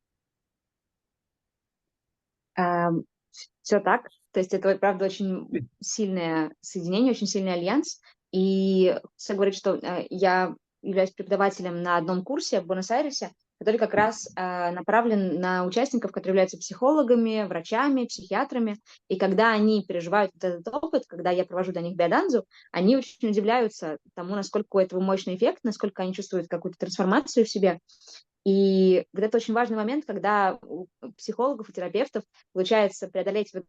Все так. То есть это, правда, очень сильное соединение, очень сильный альянс. И все говорит, что я являюсь преподавателем на одном курсе в Буэнос-Айресе, который как раз направлен на участников, которые являются психологами, врачами, психиатрами. И когда они переживают вот этот опыт, когда я провожу для них биоданзу, они очень удивляются тому, насколько у этого мощный эффект, насколько они чувствуют какую-то трансформацию в себе. И вот это очень важный момент, когда у психологов и терапевтов получается преодолеть вот,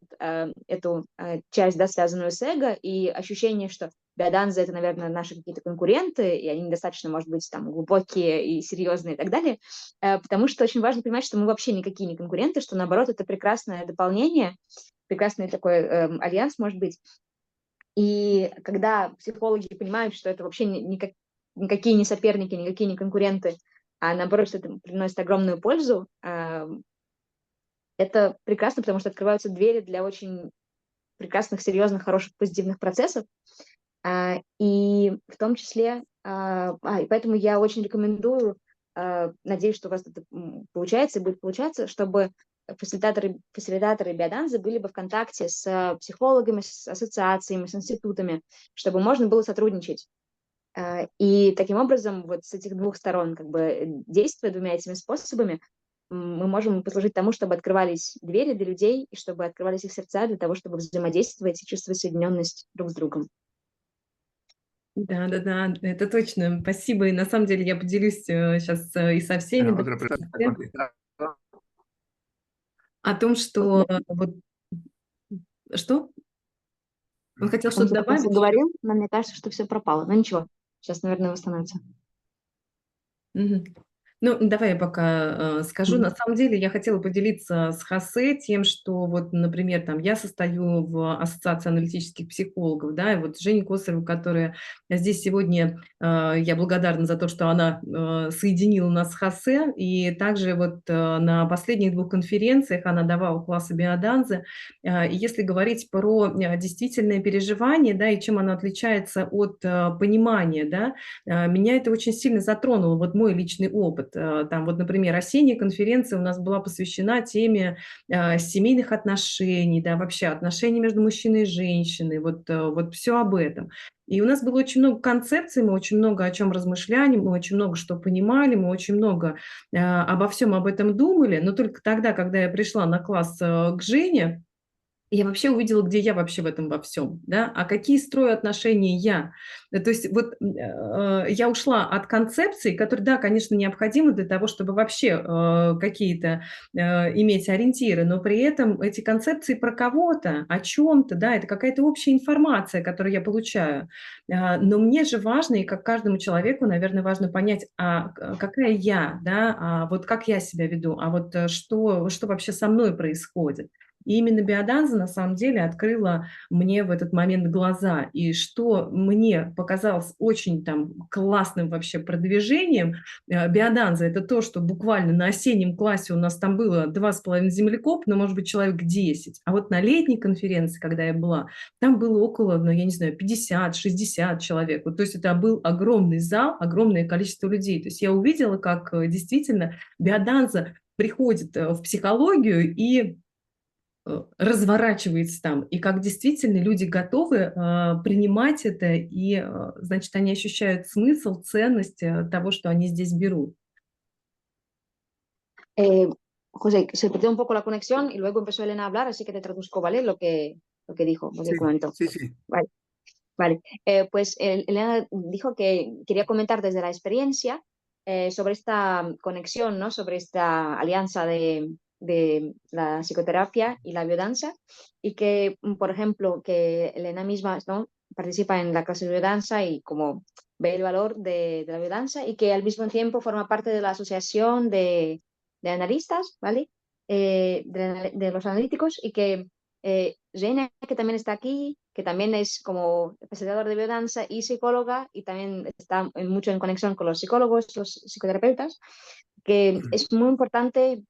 эту часть, да, связанную с эго, и ощущение, что биоданзы — это, наверное, наши какие-то конкуренты, и они недостаточно, может быть, там, глубокие и серьезные и так далее, потому что очень важно понимать, что мы вообще никакие не конкуренты, что, наоборот, это прекрасное дополнение, прекрасный такой альянс, может быть. И когда психологи понимают, что это вообще никакие не соперники, никакие не конкуренты, а наоборот, что это приносит огромную пользу, это прекрасно, потому что открываются двери для очень прекрасных, серьезных, хороших, позитивных процессов. И в том числе, и поэтому я очень рекомендую, надеюсь, что у вас это получается и будет получаться, чтобы фасилитаторы биоданзы были бы в контакте с психологами, с ассоциациями, с институтами, чтобы можно было сотрудничать. И таким образом, вот с этих двух сторон, как бы действуя двумя этими способами, мы можем послужить тому, чтобы открывались двери для людей, и чтобы открывались их сердца для того, чтобы взаимодействовать и чувствовать соединенность друг с другом. Да-да-да, это точно. Спасибо. И на самом деле я поделюсь сейчас и со всеми, Bueno, да, otra persona está contestando. о том, что вот что? Он хотел Он что-то до конца добавить? говорил, но мне кажется, что все пропало. Но ничего, сейчас, наверное, восстановится. Мгм. Ну, давай я пока скажу. На самом деле я хотела поделиться с Хосе тем, что вот, например, там я состою в Ассоциации аналитических психологов, да, и вот Женя Косарева, которая здесь сегодня, я благодарна за то, что она соединила нас с Хосе, и также вот на последних двух конференциях она давала классы биоданзы. И если говорить про действительное переживание, да, и чем оно отличается от понимания, да, меня это очень сильно затронуло, вот мой личный опыт. Там вот, например, осенняя конференция у нас была посвящена теме семейных отношений, да, вообще отношений между мужчиной и женщиной, вот все об этом. И у нас было очень много концепций, мы очень много о чем размышляли, мы очень много что понимали, мы очень много обо всем об этом думали, но только тогда, когда я пришла на класс к Жене, я вообще увидела, где я вообще в этом во всем, да, а какие строю отношения я. То есть вот я ушла от концепций, которые, да, конечно, необходимы для того, чтобы вообще какие-то иметь ориентиры, но при этом эти концепции про кого-то, о чем-то, да, это какая-то общая информация, которую я получаю. Но мне же важно, и как каждому человеку, наверное, важно понять, какая я, да, вот как я себя веду, что вообще со мной происходит. И именно биоданза на самом деле открыла мне в этот момент глаза. И что мне показалось очень там классным вообще продвижением, биоданза — это то, что буквально на осеннем классе у нас там было 2,5 землекоп, но, может быть, человек 10. А вот на летней конференции, когда я была, там было около, ну, я не знаю, 50-60 человек. Вот, то есть это был огромный зал, огромное количество людей. То есть я увидела, как действительно биоданза приходит в психологию и разворачивается там, и как действительно люди готовы принимать это, и, значит, они ощущают смысл, ценность того, что они здесь берут. Eh, José, se perdió un poco la conexión y luego empezó Elena a hablar, así que te traduzco, ¿vale? Lo que dijo, lo que Sí, comentó. sí, sí. Vale, vale. Pues Elena dijo que quería comentar desde la experiencia sobre esta conexión, ¿no? Sobre esta alianza de la psicoterapia y la biodanza y que, por ejemplo, que Elena misma, ¿no? Participa en la clase de biodanza y como ve el valor de la biodanza y que al mismo tiempo forma parte de la asociación de analistas, ¿vale? De los analíticos y que Reina, que también está aquí, que también es como facilitador de biodanza y psicóloga y también está mucho en conexión con los psicólogos, los psicoterapeutas, que es muy importante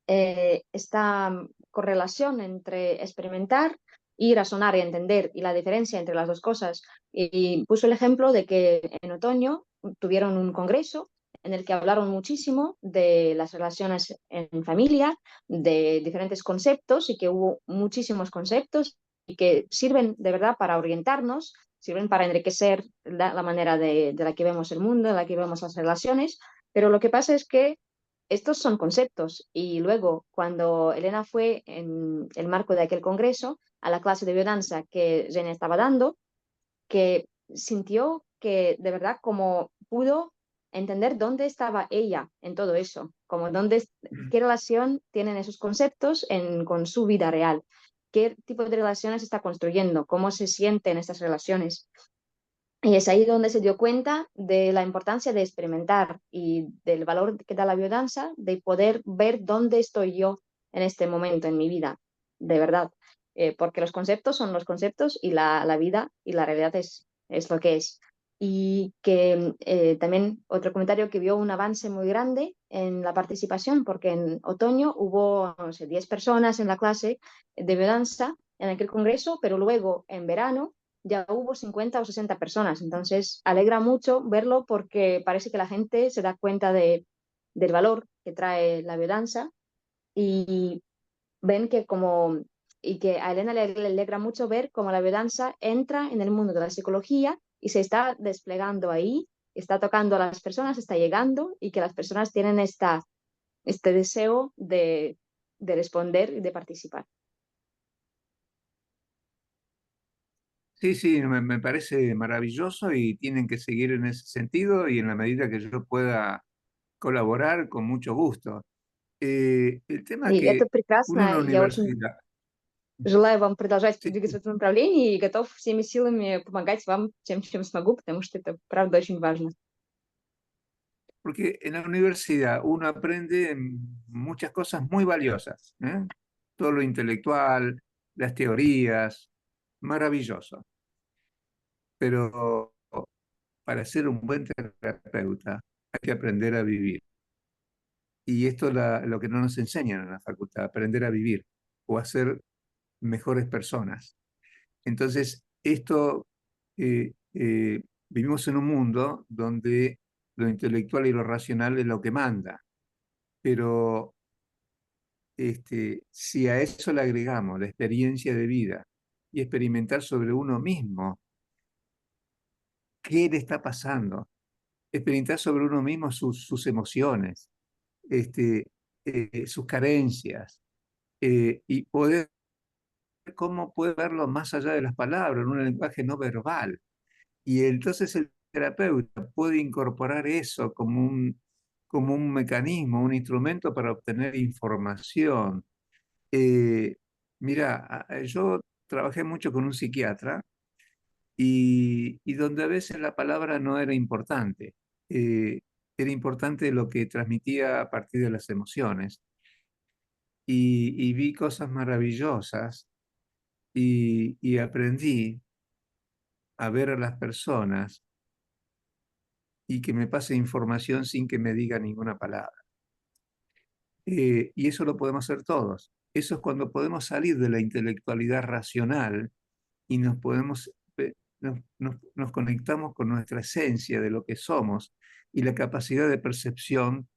esta correlación entre experimentar y razonar y entender y la diferencia entre las dos cosas. Y puso el ejemplo de que en otoño tuvieron un congreso en el que hablaron muchísimo de las relaciones en familia, de diferentes conceptos y que hubo muchísimos conceptos y que sirven de verdad para orientarnos, sirven para enriquecer la manera de la que vemos el mundo, de la que vemos las relaciones, pero lo que pasa es que estos son conceptos y luego cuando Elena fue en el marco de aquel congreso a la clase de biodanza que Jenny estaba dando, que sintió que de verdad como pudo entender dónde estaba ella en todo eso, como qué relación tienen esos conceptos con su vida real, qué tipo de relaciones está construyendo, cómo se sienten estas relaciones. Y es ahí donde se dio cuenta de la importancia de experimentar y del valor que da la biodanza, de poder ver dónde estoy yo en este momento en mi vida, de verdad. Porque los conceptos son los conceptos y la vida y la realidad es lo que es. Y que también otro comentario que vio un avance muy grande en la participación, porque en otoño hubo, no sé, 10 personas en la clase de biodanza en aquel congreso, pero luego en verano ya hubo 50 o 60 personas. Entonces, alegra mucho verlo porque parece que la gente se da cuenta del valor que trae la biodanza y ven que y que a Elena le alegra mucho ver cómo la biodanza entra en el mundo de la psicología y se está desplegando ahí, está tocando a las personas, está llegando y que las personas tienen este deseo de responder y de participar. Sí, sí, me parece maravilloso y tienen que seguir en ese sentido y en la medida que yo pueda colaborar, con mucho gusto. El tema И это que uno en прекрасно. la Я очень universidad, желаю вам продолжать sí, двигаться в этом направлении и готов всеми силами помогать вам тем, чем смогу, потому что это, правда, очень важно. porque en la universidad uno aprende muchas cosas muy valiosas, ¿eh? Todo lo intelectual, las teorías, maravilloso. Pero para ser un buen terapeuta hay que aprender a vivir. Y esto es lo que no nos enseñan en la facultad, aprender a vivir o a ser mejores personas. Entonces, vivimos en un mundo donde lo intelectual y lo racional es lo que manda, pero si a eso le agregamos la experiencia de vida y experimentar sobre uno mismo qué le está pasando, experimentar sobre uno mismo sus emociones, sus carencias, y poder cómo puede verlo más allá de las palabras, en un lenguaje no verbal. Y entonces el terapeuta puede incorporar eso como un mecanismo, un instrumento para obtener información. Mira, yo trabajé mucho con un psiquiatra y donde a veces la palabra no era importante. Era importante lo que transmitía a partir de las emociones. Y vi cosas maravillosas y aprendí a ver a las personas y que me pase información sin que me diga ninguna palabra. Y eso lo podemos hacer todos. Eso es cuando podemos salir de la intelectualidad racional y nos conectamos con nuestra esencia de lo que somos y la capacidad de percepción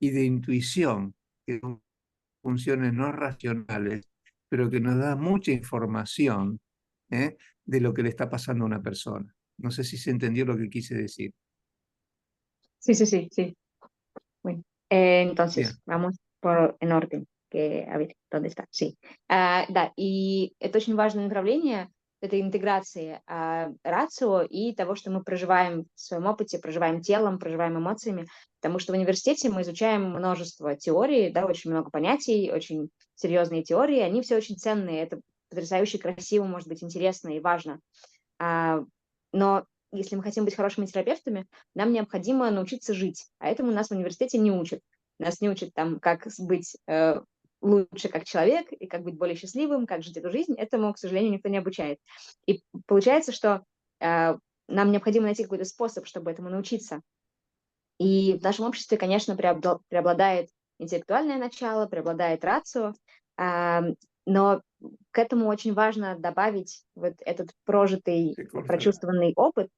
y de intuición, que son funciones no racionales, pero que nos da mucha información, ¿eh?, de lo que le está pasando a una persona. No sé si se entendió lo que quise decir. Sí, sí, sí, sí. Bueno, Bien. entonces, vamos en orden, a ver, ¿dónde está? Sí. Да, и это очень важное направление, это интеграция рацио и того, что мы проживаем в своем опыте, проживаем телом, проживаем эмоциями, потому что в университете мы изучаем множество теорий, да, очень много понятий, очень серьезные теории, они все очень ценные, это потрясающе красиво, может быть, интересно и важно. Но если мы хотим быть хорошими терапевтами, нам необходимо научиться жить, а этому нас в университете не учат. Нас не учат там, как быть лучше как человек, и как быть более счастливым, как жить эту жизнь. Этому, к сожалению, никто не обучает. И получается, что нам необходимо найти какой-то способ, чтобы этому научиться. И в нашем обществе, конечно, преобладает интеллектуальное начало, преобладает рацио, но к этому очень важно добавить вот этот прожитый, Se corta la- прочувствованный опыт,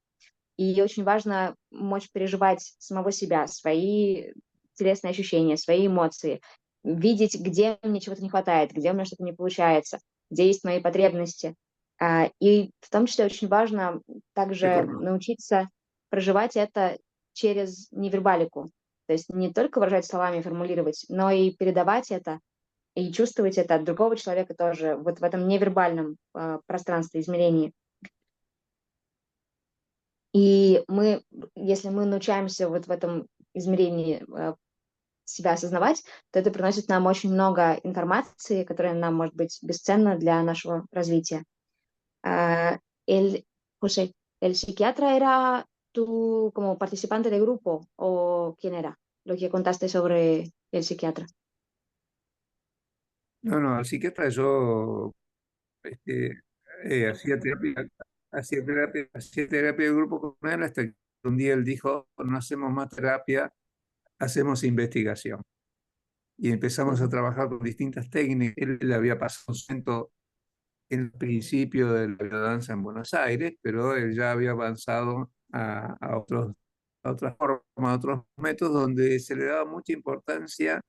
и очень важно мочь переживать самого себя, свои телесные ощущения, свои эмоции, видеть, где мне чего-то не хватает, где у меня что-то не получается, где есть мои потребности. И в том числе очень важно se также cortó. научиться проживать это через невербалику. То есть не только выражать словами, формулировать, но и передавать это, и чувствовать это от другого человека тоже, вот в этом невербальном пространстве, измерении. И мы, если мы научаемся вот в этом измерении себя осознавать, то это приносит нам очень много информации, которая нам может быть бесценна для нашего развития. Ah, el, José, ¿el psiquiatra era tú como participante de grupo o quién era? Lo que contaste sobre el psiquiatra. No, no, al psiquiatra yo este, hacía terapia, hacía terapia de grupo con él hasta que un día él dijo, no hacemos más terapia, hacemos investigación. Y empezamos a trabajar con distintas técnicas. Él le había pasado un centro en el principio de la danza en Buenos Aires, pero él ya había avanzado a otras formas, a otros métodos donde se le daba mucha importancia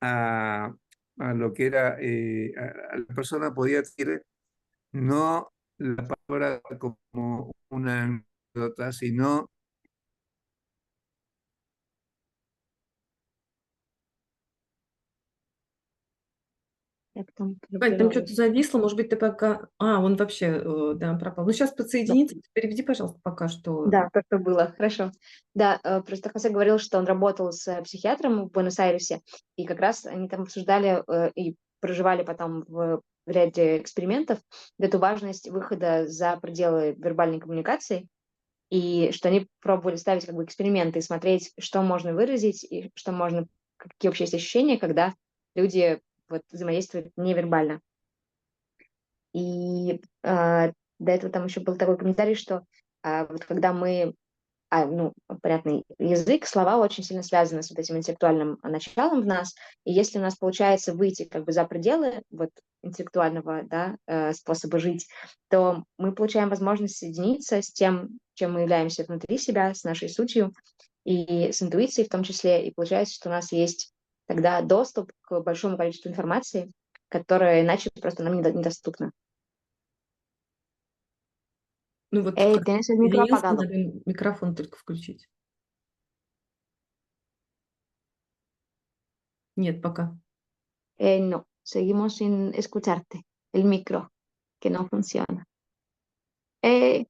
a, a lo que era, a la persona podía adquirir no la palabra como una anécdota, sino... Як там Вань, там перебивали? что-то зависло, может быть, ты пока... Он вообще, да, пропал. Ну, сейчас Да, подсоединится, переведи, пожалуйста, пока что. да, то, что было. Хорошо. Да, просто Хосе говорил, что он работал с психиатром в Буэнос-Айресе, и как раз они там обсуждали и проживали потом в ряде экспериментов эту важность выхода за пределы вербальной коммуникации, и что они пробовали ставить как бы эксперименты и смотреть, что можно выразить и что можно, какие вообще есть ощущения, когда люди вот взаимодействуют невербально. И до этого там еще был такой комментарий, что вот когда мы, ну, понятный язык, слова очень сильно связаны с вот этим интеллектуальным началом в нас, и если у нас получается выйти как бы за пределы вот интеллектуального, да, способа жить, то мы получаем возможность соединиться с тем, чем мы являемся внутри себя, с нашей сутью и с интуицией в том числе, и получается, что у нас есть тогда доступ к большому количеству информации, которая иначе просто нам недоступна. Ну, вот как Tienes el micro соединился, apagado. надо микрофон только включить. Нет, пока. No, seguimos sin escucharte. El micro, que no funciona. Ahí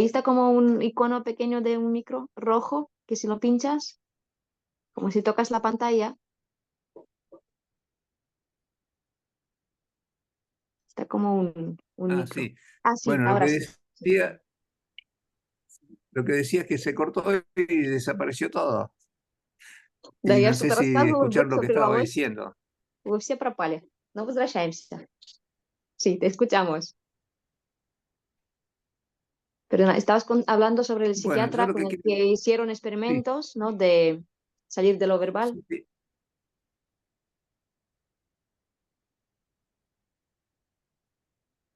está como un icono pequeño de un micro rojo, que si lo pinchas, como si tocas la pantalla, está como un Ah, micro. sí. Ah, sí, Bueno, ahora sí. lo que decía es que se cortó y desapareció todo. Да, Y я no sé что-то si рассказывала, вдруг escuchar lo все que estaba прервалось, diciendo. вы все пропали. Но возвращаемся. Sí, te escuchamos. Perdona, estabas hablando sobre el Bueno, yo psiquiatra lo con que el quiero... que hicieron Sí, experimentos, ¿no? De salir de lo verbal. sí,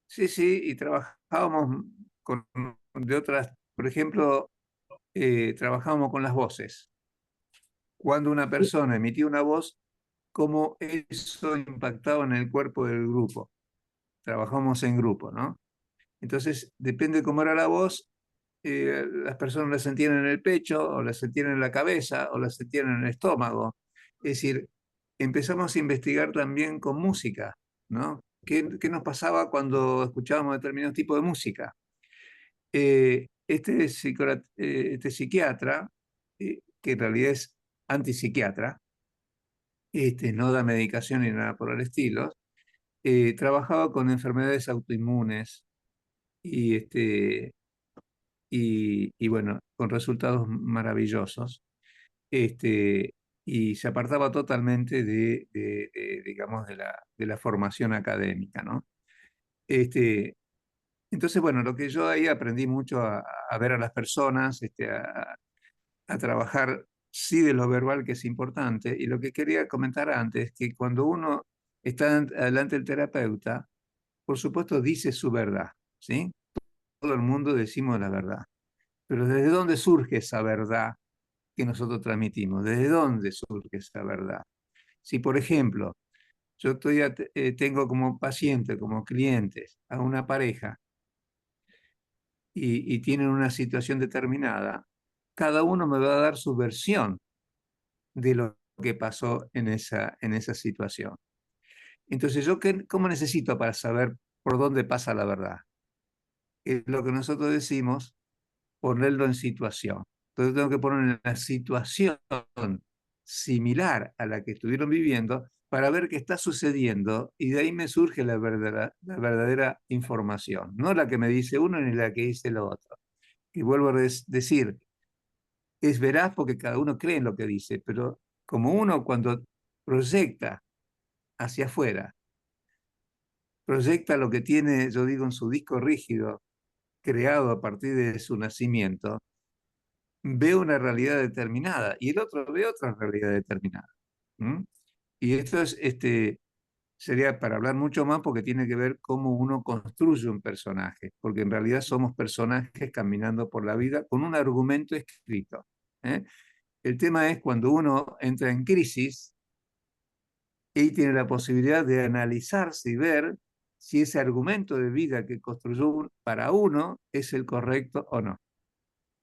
sí, sí, y trabajábamos de otras, por ejemplo, trabajábamos con las voces. Cuando una persona emitía una voz, cómo eso impactaba en el cuerpo del grupo. Trabajamos en grupo, ¿no? Entonces, depende cómo era la voz, las personas la sentían en el pecho, o la sentían en la cabeza, o la sentían en el estómago. Es decir, empezamos a investigar también con música, ¿no? ¿Qué nos pasaba cuando escuchábamos determinado tipo de música? Este psiquiatra, que en realidad es antipsiquiatra, no da medicación ni nada por el estilo, trabajaba con enfermedades autoinmunes y, y bueno, con resultados maravillosos. Este, y se apartaba totalmente digamos, de la formación académica, ¿no? Entonces, bueno, lo que yo ahí aprendí mucho a ver a las personas, a trabajar sí de lo verbal, que es importante, y lo que quería comentar antes, que cuando uno está delante del terapeuta, por supuesto dice su verdad, ¿sí? Todo el mundo decimos la verdad, pero ¿desde dónde surge esa verdad que nosotros transmitimos? ¿Desde dónde surge esa verdad? Si, por ejemplo, yo tengo como paciente, como clientes, a una pareja y tienen una situación determinada, cada uno me va a dar su versión de lo que pasó en esa situación. Entonces, ¿cómo necesito para saber por dónde pasa la verdad? Es lo que nosotros decimos, ponerlo en situación. Entonces tengo que poner en una situación similar a la que estuvieron viviendo para ver qué está sucediendo y de ahí me surge la verdadera información, no la que me dice uno ni la que dice el otro. Y vuelvo a decir, es veraz porque cada uno cree en lo que dice, pero como uno cuando proyecta hacia afuera, proyecta lo que tiene, yo digo, en su disco rígido, creado a partir de su nacimiento, ve una realidad determinada y el otro ve otra realidad determinada. ¿Mm? Y esto es, sería para hablar mucho más porque tiene que ver cómo uno construye un personaje, porque en realidad somos personajes caminando por la vida con un argumento escrito. ¿Eh? El tema es cuando uno entra en crisis y tiene la posibilidad de analizarse y ver si ese argumento de vida que construyó para uno es el correcto o no.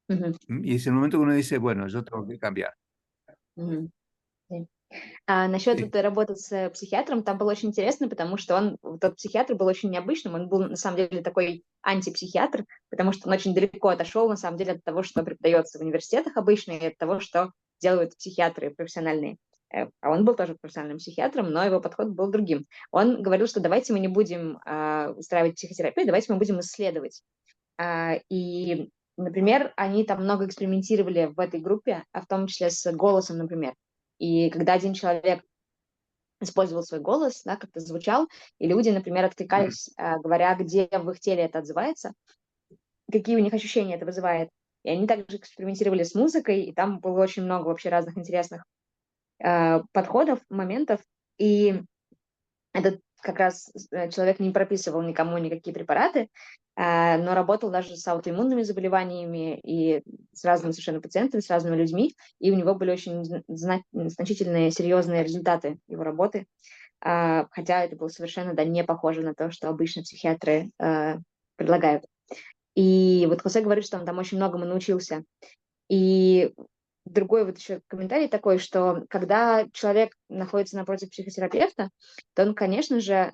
Мгм. Y es el momento que uno dice, bueno, yo tengo que cambiar. Мгм. Да. А насчет Sí. вот работы с психиатром, там было очень интересно, потому что тот психиатр был очень необычным, он был на самом деле такой антипсихиатр, потому что он очень далеко отошел на самом деле от того, что преподается в университетах обычно, и от того, что делают психиатры профессиональные. А он был тоже профессиональным психиатром, но его подход был другим. Он говорил, что давайте мы не будем устраивать психотерапию, давайте мы будем исследовать. И, например, они там много экспериментировали в этой группе, в том числе с голосом, например. И когда один человек использовал свой голос, да, как-то звучал, и люди, например, откликались, говоря, где в их теле это отзывается, какие у них ощущения это вызывает. И они также экспериментировали с музыкой, и там было очень много вообще разных интересных подходов, моментов. И этот как раз человек не прописывал никому никакие препараты, но работал даже с аутоиммунными заболеваниями и с разными совершенно пациентами, с разными людьми, и у него были очень значительные, серьезные результаты его работы, хотя это было совершенно, да, не похоже на то, что обычно психиатры предлагают. И вот Хосе говорит, что он там очень многому научился. И другой вот еще комментарий такой, что когда человек находится напротив психотерапевта, то он, конечно же,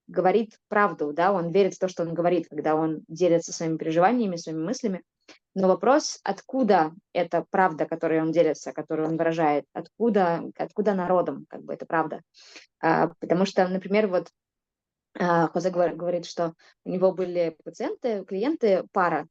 говорит правду, да, он верит в то, что он говорит, когда он делится своими переживаниями, своими мыслями. Но вопрос, откуда эта правда, которой он делится, которую он выражает, откуда народом, как бы, эта правда. Потому что, например, вот Хозе говорит, что у него были пациенты, клиенты, пара,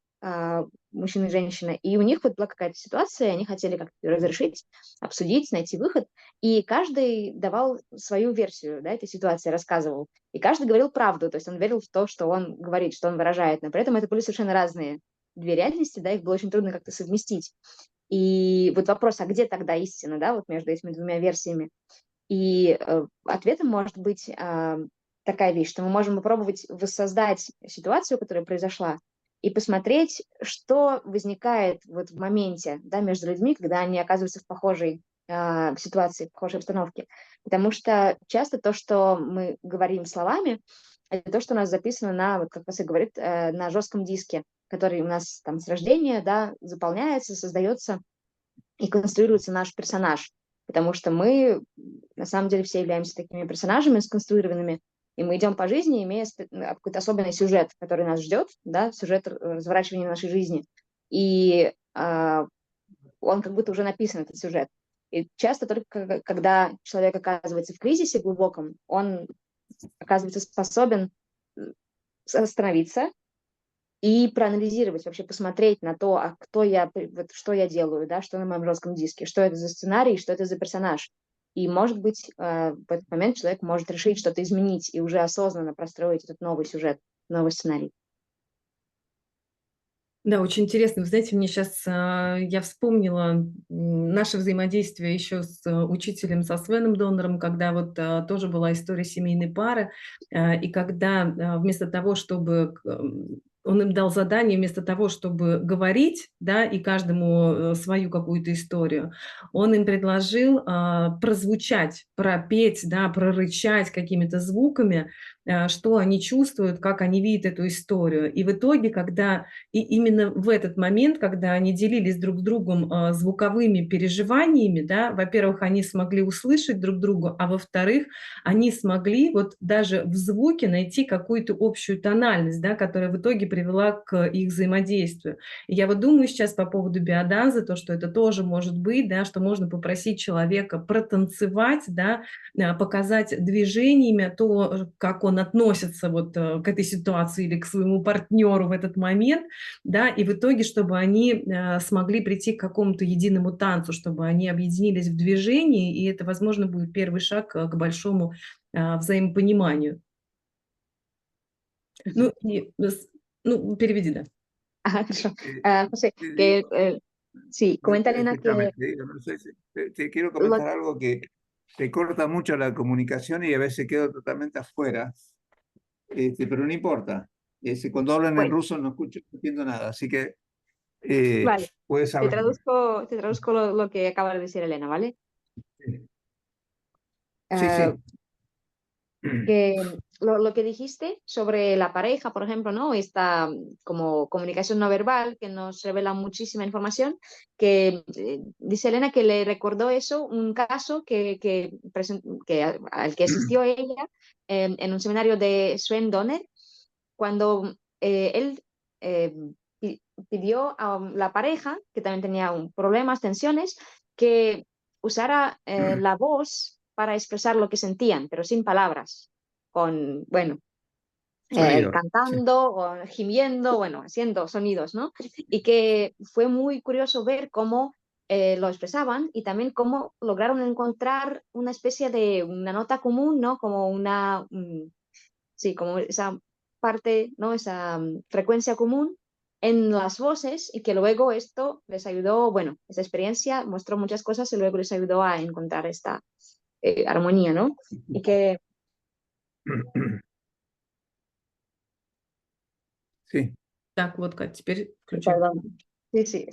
мужчина и женщина, и у них вот была какая-то ситуация, и они хотели как-то её разрешить, обсудить, найти выход, и каждый давал свою версию, да, этой ситуации, рассказывал, и каждый говорил правду, то есть он верил в то, что он говорит, что он выражает, но при этом это были совершенно разные две реальности, да, их было очень трудно как-то совместить. И вот вопрос, а где тогда истина, да, вот между этими двумя версиями? И ответом может быть такая вещь, что мы можем попробовать воссоздать ситуацию, которая произошла, и посмотреть, что возникает вот в моменте, да, между людьми, когда они оказываются в похожей ситуации, в похожей обстановке. Потому что часто то, что мы говорим словами, это то, что у нас записано на, вот как Вася говорит, на жестком диске, который у нас там с рождения, да, заполняется, создается и конструируется наш персонаж. Потому что мы, на самом деле, все являемся такими персонажами сконструированными, и мы идем по жизни, имея какой-то особенный сюжет, который нас ждет, да, сюжет разворачивания нашей жизни. И он как будто уже написан, этот сюжет. И часто только когда человек оказывается в кризисе глубоком, он оказывается способен остановиться и проанализировать, вообще посмотреть на то, вот, что я делаю, да, что на моем жестком диске, что это за сценарий, что это за персонаж. И, может быть, в этот момент человек может решить что-то изменить и уже осознанно простроить этот новый сюжет, новый сценарий. Да, очень интересно. Вы знаете, мне сейчас я вспомнила наше взаимодействие еще с учителем, со Свеном Доннером, когда вот тоже была история семейной пары, и когда вместо того, чтобы он им дал задание, вместо того, чтобы говорить, да, и каждому свою какую-то историю, он им предложил прозвучать, пропеть, да, прорычать какими-то звуками что они чувствуют, как они видят эту историю. И в итоге, именно в этот момент, когда они делились друг с другом звуковыми переживаниями, да, во-первых, они смогли услышать друг друга, а во-вторых, они смогли вот даже в звуке найти какую-то общую тональность, да, которая в итоге привела к их взаимодействию. И я вот думаю сейчас по поводу биоданзы, то, что это тоже может быть, да, что можно попросить человека протанцевать, да, показать движениями то, как он относится вот к этой ситуации или к своему партнеру в этот момент, да, и в итоге, чтобы они смогли прийти к какому-то единому танцу, чтобы они объединились в движении, и это, возможно, будет первый шаг к большому взаимопониманию. Ну, ну, переведи, да. Хорошо. Eh, José, te que digo, sí, comenta Elena escúchame, que te digo, no sé te quiero lo, comentar algo que se corta mucho la comunicación y a veces quedo totalmente afuera, pero no importa. Cuando hablan en bueno, ruso no escucho, no entiendo nada, así que vale, puedes hablar. te traduzco lo que acaba de decir Elena, ¿vale? Sí, Eh, sí. que lo que dijiste sobre la pareja, por ejemplo, ¿no? Esta como comunicación no verbal que nos revela muchísima información, que dice Elena que le recordó eso, un caso al que asistió ella en un seminario de Sven Donner, cuando él eh, pidió a la pareja, que también tenía problemas, tensiones, que usara la voz para expresar lo que sentían, pero sin palabras, con, bueno, Sonido. Sí. cantando o gimiendo, bueno, haciendo sonidos, ¿no? Y que fue muy curioso ver cómo lo expresaban y también cómo lograron encontrar una especie de una nota común, ¿no? Como sí, como esa parte, ¿no? Esa frecuencia común en las voces y que luego esto les ayudó, bueno, esa experiencia mostró muchas cosas y luego les ayudó a encontrar esta armonía, ¿no? Y que, Sí. Так, вот, Кать, теперь включи. perdón, sí, sí,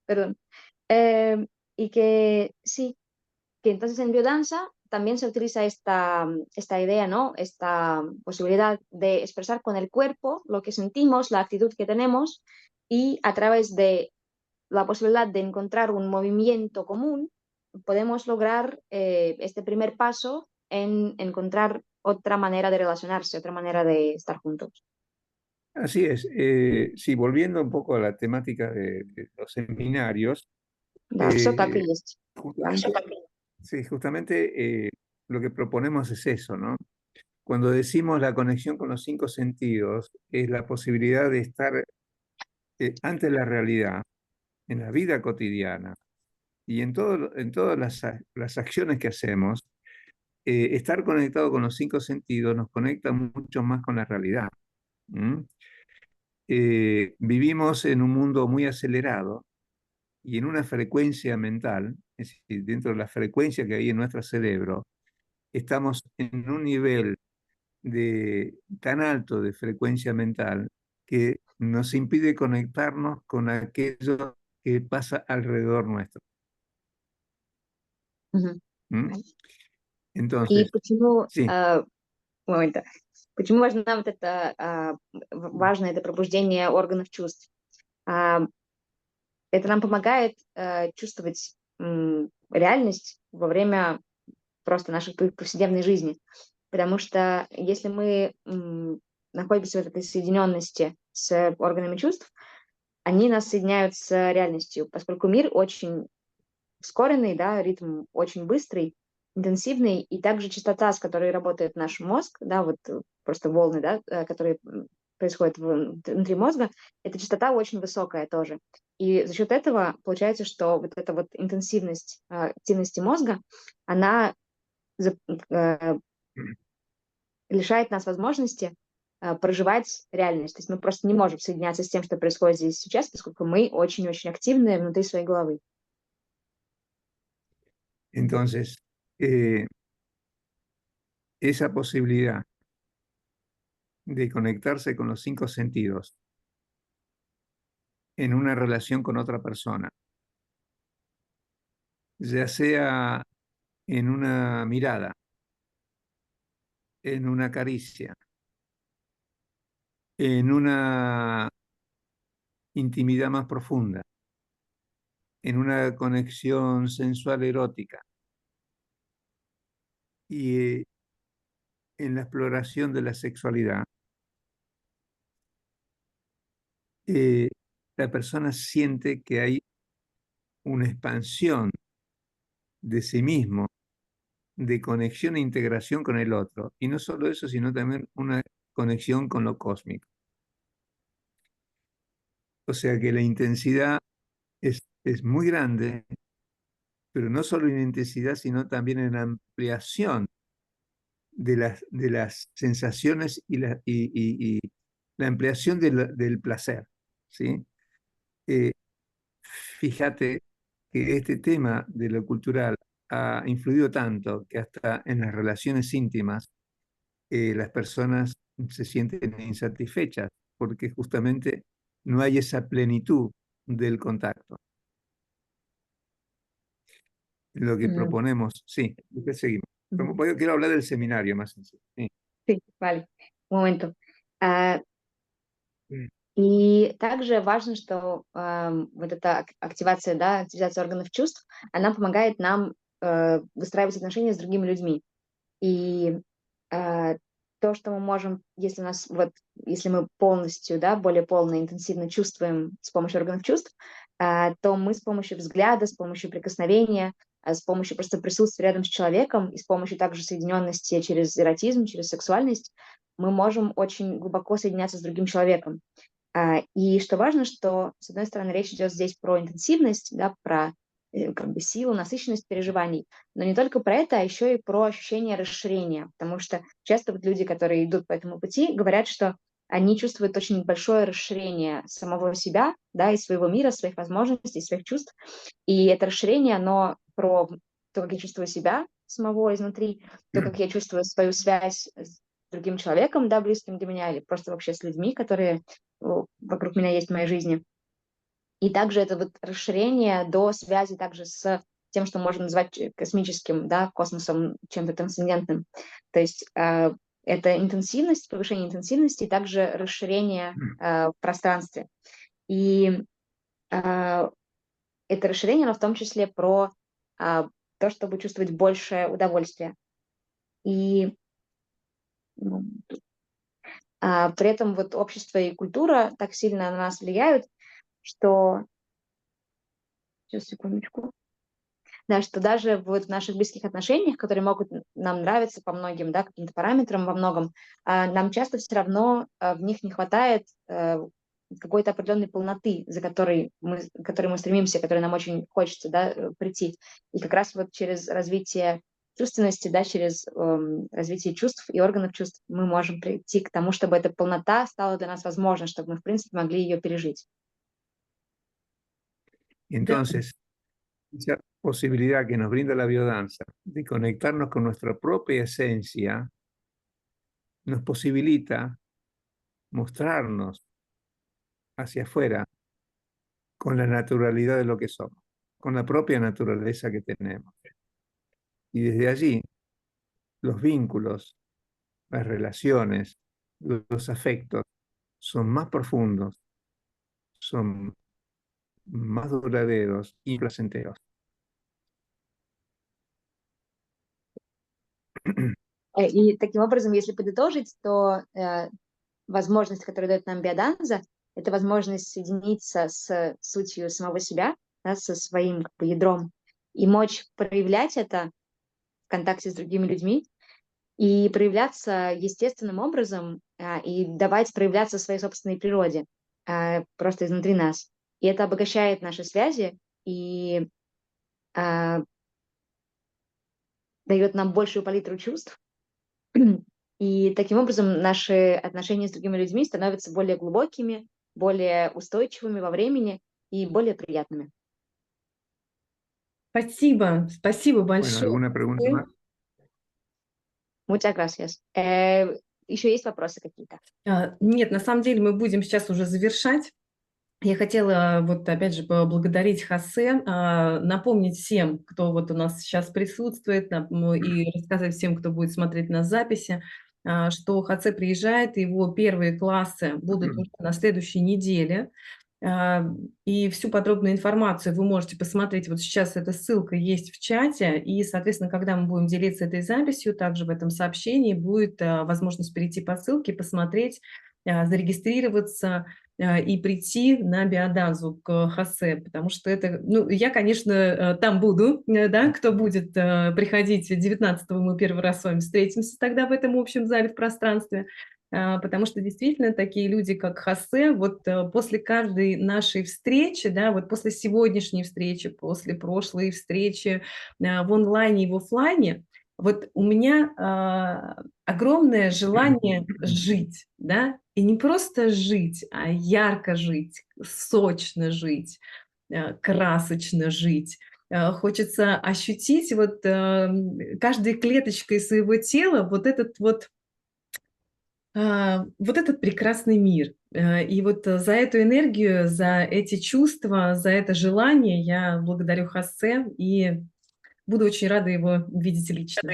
perdón. Eh, y que sí, que entonces en biodanza también se utiliza esta idea, ¿no? Esta posibilidad de expresar con el cuerpo lo que sentimos, la actitud que tenemos y a través de la posibilidad de encontrar un movimiento común, podemos lograr este primer paso en encontrar otra manera de relacionarse, otra manera de estar juntos. Así es. Sí, volviendo un poco a la temática de los seminarios, Darso tak eh, есть. justamente, sí, justamente lo que proponemos es eso, ¿no? Cuando decimos la conexión con los cinco sentidos, es la posibilidad de estar ante la realidad, en la vida cotidiana y en todas las acciones que hacemos, estar conectado con los cinco sentidos nos conecta mucho más con la realidad. ¿M? Vivimos en un mundo muy acelerado y en una frecuencia mental, es decir, dentro de la frecuencia que hay en nuestro cerebro, estamos en un nivel tan alto de frecuencia mental que nos impide conectarnos con aquello que pasa alrededor nuestro. Мгм. ¿M? И Entonces, почему, sí, момент, почему важна вот это, важно это пробуждение органов чувств? А, Это нам помогает чувствовать реальность во время просто нашей повседневной жизни. Потому что если мы находимся в этой соединенности с органами чувств, они нас соединяют с реальностью, поскольку мир очень ускоренный, да, ритм очень быстрый, интенсивный, и также частота, с которой работает наш мозг, да, вот просто волны, да, которые происходят внутри мозга, эта частота очень высокая тоже. И за счет этого получается, что вот эта вот интенсивность активности мозга, она э, лишает нас возможности проживать реальность. То есть мы просто не можем соединяться с тем, что происходит здесь и сейчас, поскольку мы очень-очень активны внутри своей головы. entonces, esa posibilidad de conectarse con los cinco sentidos en una relación con otra persona, ya sea en una mirada, en una caricia, en una intimidad más profunda, en una conexión sensual erótica y en la exploración de la sexualidad, la persona siente que hay una expansión de sí mismo, de conexión e integración con el otro. Y no solo eso, sino también una conexión con lo cósmico. O sea que la intensidad es muy grande, pero no solo en intensidad, sino también en ampliación de las sensaciones y la ampliación del placer, ¿sí? Eh, Fíjate que este tema de lo cultural ha influido tanto que hasta en las relaciones íntimas las personas se sienten insatisfechas porque justamente no hay esa plenitud del contacto. Lo que Mm, proponemos, sí, después seguimos. ujú. Yo quiero hablar del seminario más en sí. Sí. Sí, vale. Un momento. А, Mm. И также важно, что вот эта активация, да, активизация органов чувств, она помогает нам выстраивать отношения с другими людьми. И а, то, что мы можем, если у нас вот, если мы полностью, да, более полно, интенсивно чувствуем с помощью органов чувств, то мы с помощью взгляда, с помощью прикосновения, с помощью просто присутствия рядом с человеком и с помощью также соединенности через эротизм, через сексуальность, мы можем очень глубоко соединяться с другим человеком. И что важно, что, с одной стороны, речь идет здесь про интенсивность, да, про как бы силу, насыщенность переживаний, но не только про это, а еще и про ощущение расширения, потому что часто вот люди, которые идут по этому пути, говорят, что они чувствуют очень большое расширение самого себя, да, и своего мира, своих возможностей, своих чувств, и это расширение, оно про то, как я чувствую себя самого изнутри, то, как я чувствую свою связь с другим человеком, да, близким для меня, или просто вообще с людьми, которые вокруг меня есть в моей жизни. И также это вот расширение до связи также с тем, что можно назвать космическим, да, космосом, чем-то трансцендентным. То есть это интенсивность, повышение интенсивности и также расширение в пространстве. И это расширение, оно в том числе про то, чтобы чувствовать большее удовольствие. И при этом вот общество и культура так сильно на нас влияют, что... Сейчас, секундочку. Да, что даже вот в наших близких отношениях, которые могут нам нравиться по многим, да, каким-то параметрам во многом, нам часто все равно в них не хватает какой-то определенной полноты, к которой мы стремимся, к которой нам очень хочется, да, прийти. И как раз вот через развитие чувственности, да, через развитие чувств и органов чувств мы можем прийти к тому, чтобы эта полнота стала для нас возможной, чтобы мы, в принципе, могли ее пережить. Да, Entonces, esa posibilidad que nos brinda la biodanza de conectarnos con nuestra propia esencia nos posibilita mostrarnos hacia afuera con la naturalidad de lo que somos, con la propia naturaleza que tenemos. Y desde allí, los vínculos, las relaciones, los afectos son más profundos, son más duraderos y placenteros. И таким образом, если подытожить, то возможность, которую дает нам биоданза, это возможность соединиться с сутью самого себя, да, со своим как бы ядром, и мочь проявлять это в контакте с другими людьми, и проявляться естественным образом, и давать проявляться своей собственной природе, просто изнутри нас. И это обогащает наши связи и дает нам большую палитру чувств. И таким образом наши отношения с другими людьми становятся более глубокими, более устойчивыми во времени и более приятными. спасибо, спасибо Bueno, большое. ¿alguna pregunta más? Muchas gracias. Еще есть вопросы какие-то? Нет, на самом деле мы будем сейчас уже завершать. Я хотела вот опять же поблагодарить Хосе, напомнить всем, кто вот у нас сейчас присутствует, и рассказать всем, кто будет смотреть на записи, что ХЦ приезжает, и его первые классы будут уже на следующей неделе. И всю подробную информацию вы можете посмотреть. Вот сейчас эта ссылка есть в чате, и, соответственно, когда мы будем делиться этой записью, также в этом сообщении будет возможность перейти по ссылке, посмотреть, зарегистрироваться и прийти на биодазу к Хосе, потому что это, ну, я, конечно, там буду, да, кто будет приходить 19-го, мы первый раз с вами встретимся тогда в этом общем зале, в пространстве, потому что действительно такие люди, как Хосе, вот после каждой нашей встречи, да, вот после сегодняшней встречи, после прошлой встречи в онлайне и в офлайне, вот у меня огромное желание жить, да, и не просто жить, а ярко жить, сочно жить, красочно жить. Хочется ощутить вот каждой клеточкой своего тела вот этот прекрасный мир. И вот за эту энергию, за эти чувства, за это желание я благодарю Хосе и буду очень рада его видеть лично.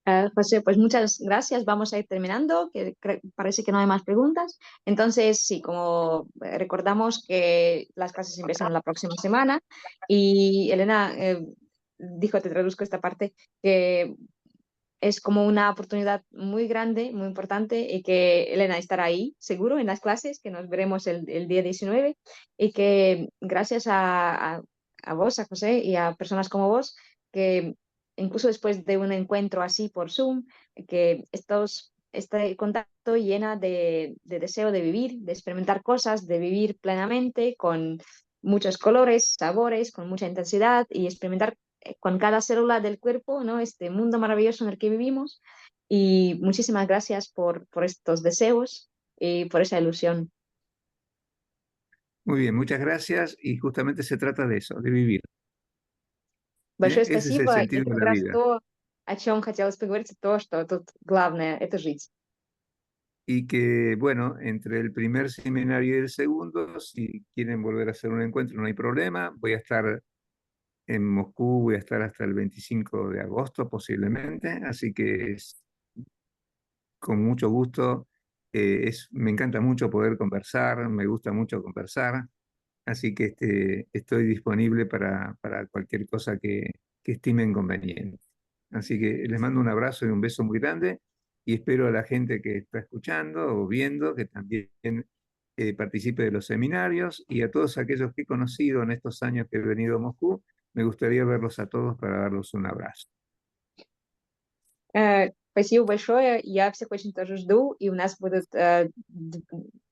José, pues muchas gracias. Vamos a ir terminando, que parece que no hay más preguntas. Entonces, sí, como recordamos que las clases empiezan la próxima semana y Elena dijo, te traduzco esta parte, que es como una oportunidad muy grande, muy importante y que Elena estará ahí, seguro, en las clases, que nos veremos el día 19 y que gracias a vos, a José y a personas como vos, que incluso después de un encuentro así por Zoom, que este contacto llena de deseo de vivir, de experimentar cosas, de vivir plenamente con muchos colores, sabores, con mucha intensidad y experimentar con cada célula del cuerpo, ¿no? Este mundo maravilloso en el que vivimos. Y muchísimas gracias por estos deseos y por esa ilusión. Muy bien, muchas gracias. Y justamente se trata de eso, de vivir. Большое Ese es el спасибо. И sentido de как la раз vida. то, о чем хотелось поговорить, то, что тут главное — это жить. Y que, bueno, entre el primer seminario y el segundo, si quieren volver a hacer un encuentro, no hay problema. Voy a estar en Moscú, voy a estar hasta el 25 de agosto posiblemente, así que con mucho gusto. Me encanta mucho poder conversar, me gusta mucho conversar, así que estoy disponible para cualquier cosa que estimen conveniente. Así que les mando un abrazo y un beso muy grande y espero a la gente que está escuchando o viendo que también participe de los seminarios, y a todos aquellos que he conocido en estos años que he venido a Moscú, me gustaría verlos a todos para darles un abrazo. Спасибо большое. Я всех очень тоже жду. И у нас будут 2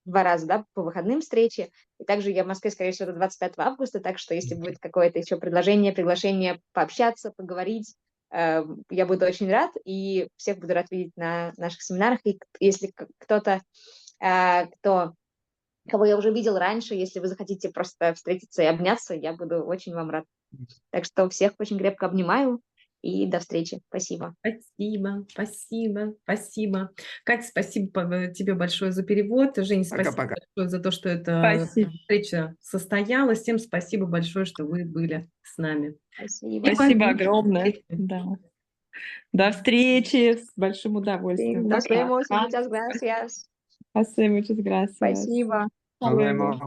раза, да, по выходным встречи. И также я в Москве, скорее всего, до 25 августа. Так что если будет какое-то еще приглашение пообщаться, поговорить, я буду очень рад. И всех буду рад видеть на наших семинарах. И если кто-то, кого я уже видел раньше, если вы захотите просто встретиться и обняться, я буду очень вам рад. Так что всех очень крепко обнимаю. И до встречи. Спасибо. Спасибо, спасибо, спасибо. Катя, спасибо тебе большое за перевод. Женя, спасибо Пока-пока. большое за то, что эта Спасибо. встреча состоялась. Всем спасибо большое, что вы были с нами. Спасибо. Спасибо огромное. Да. До встречи. С большим удовольствием. Nos Пока. vemos. Muchas gracias. Muchas gracias. Спасибо. Nos vemos.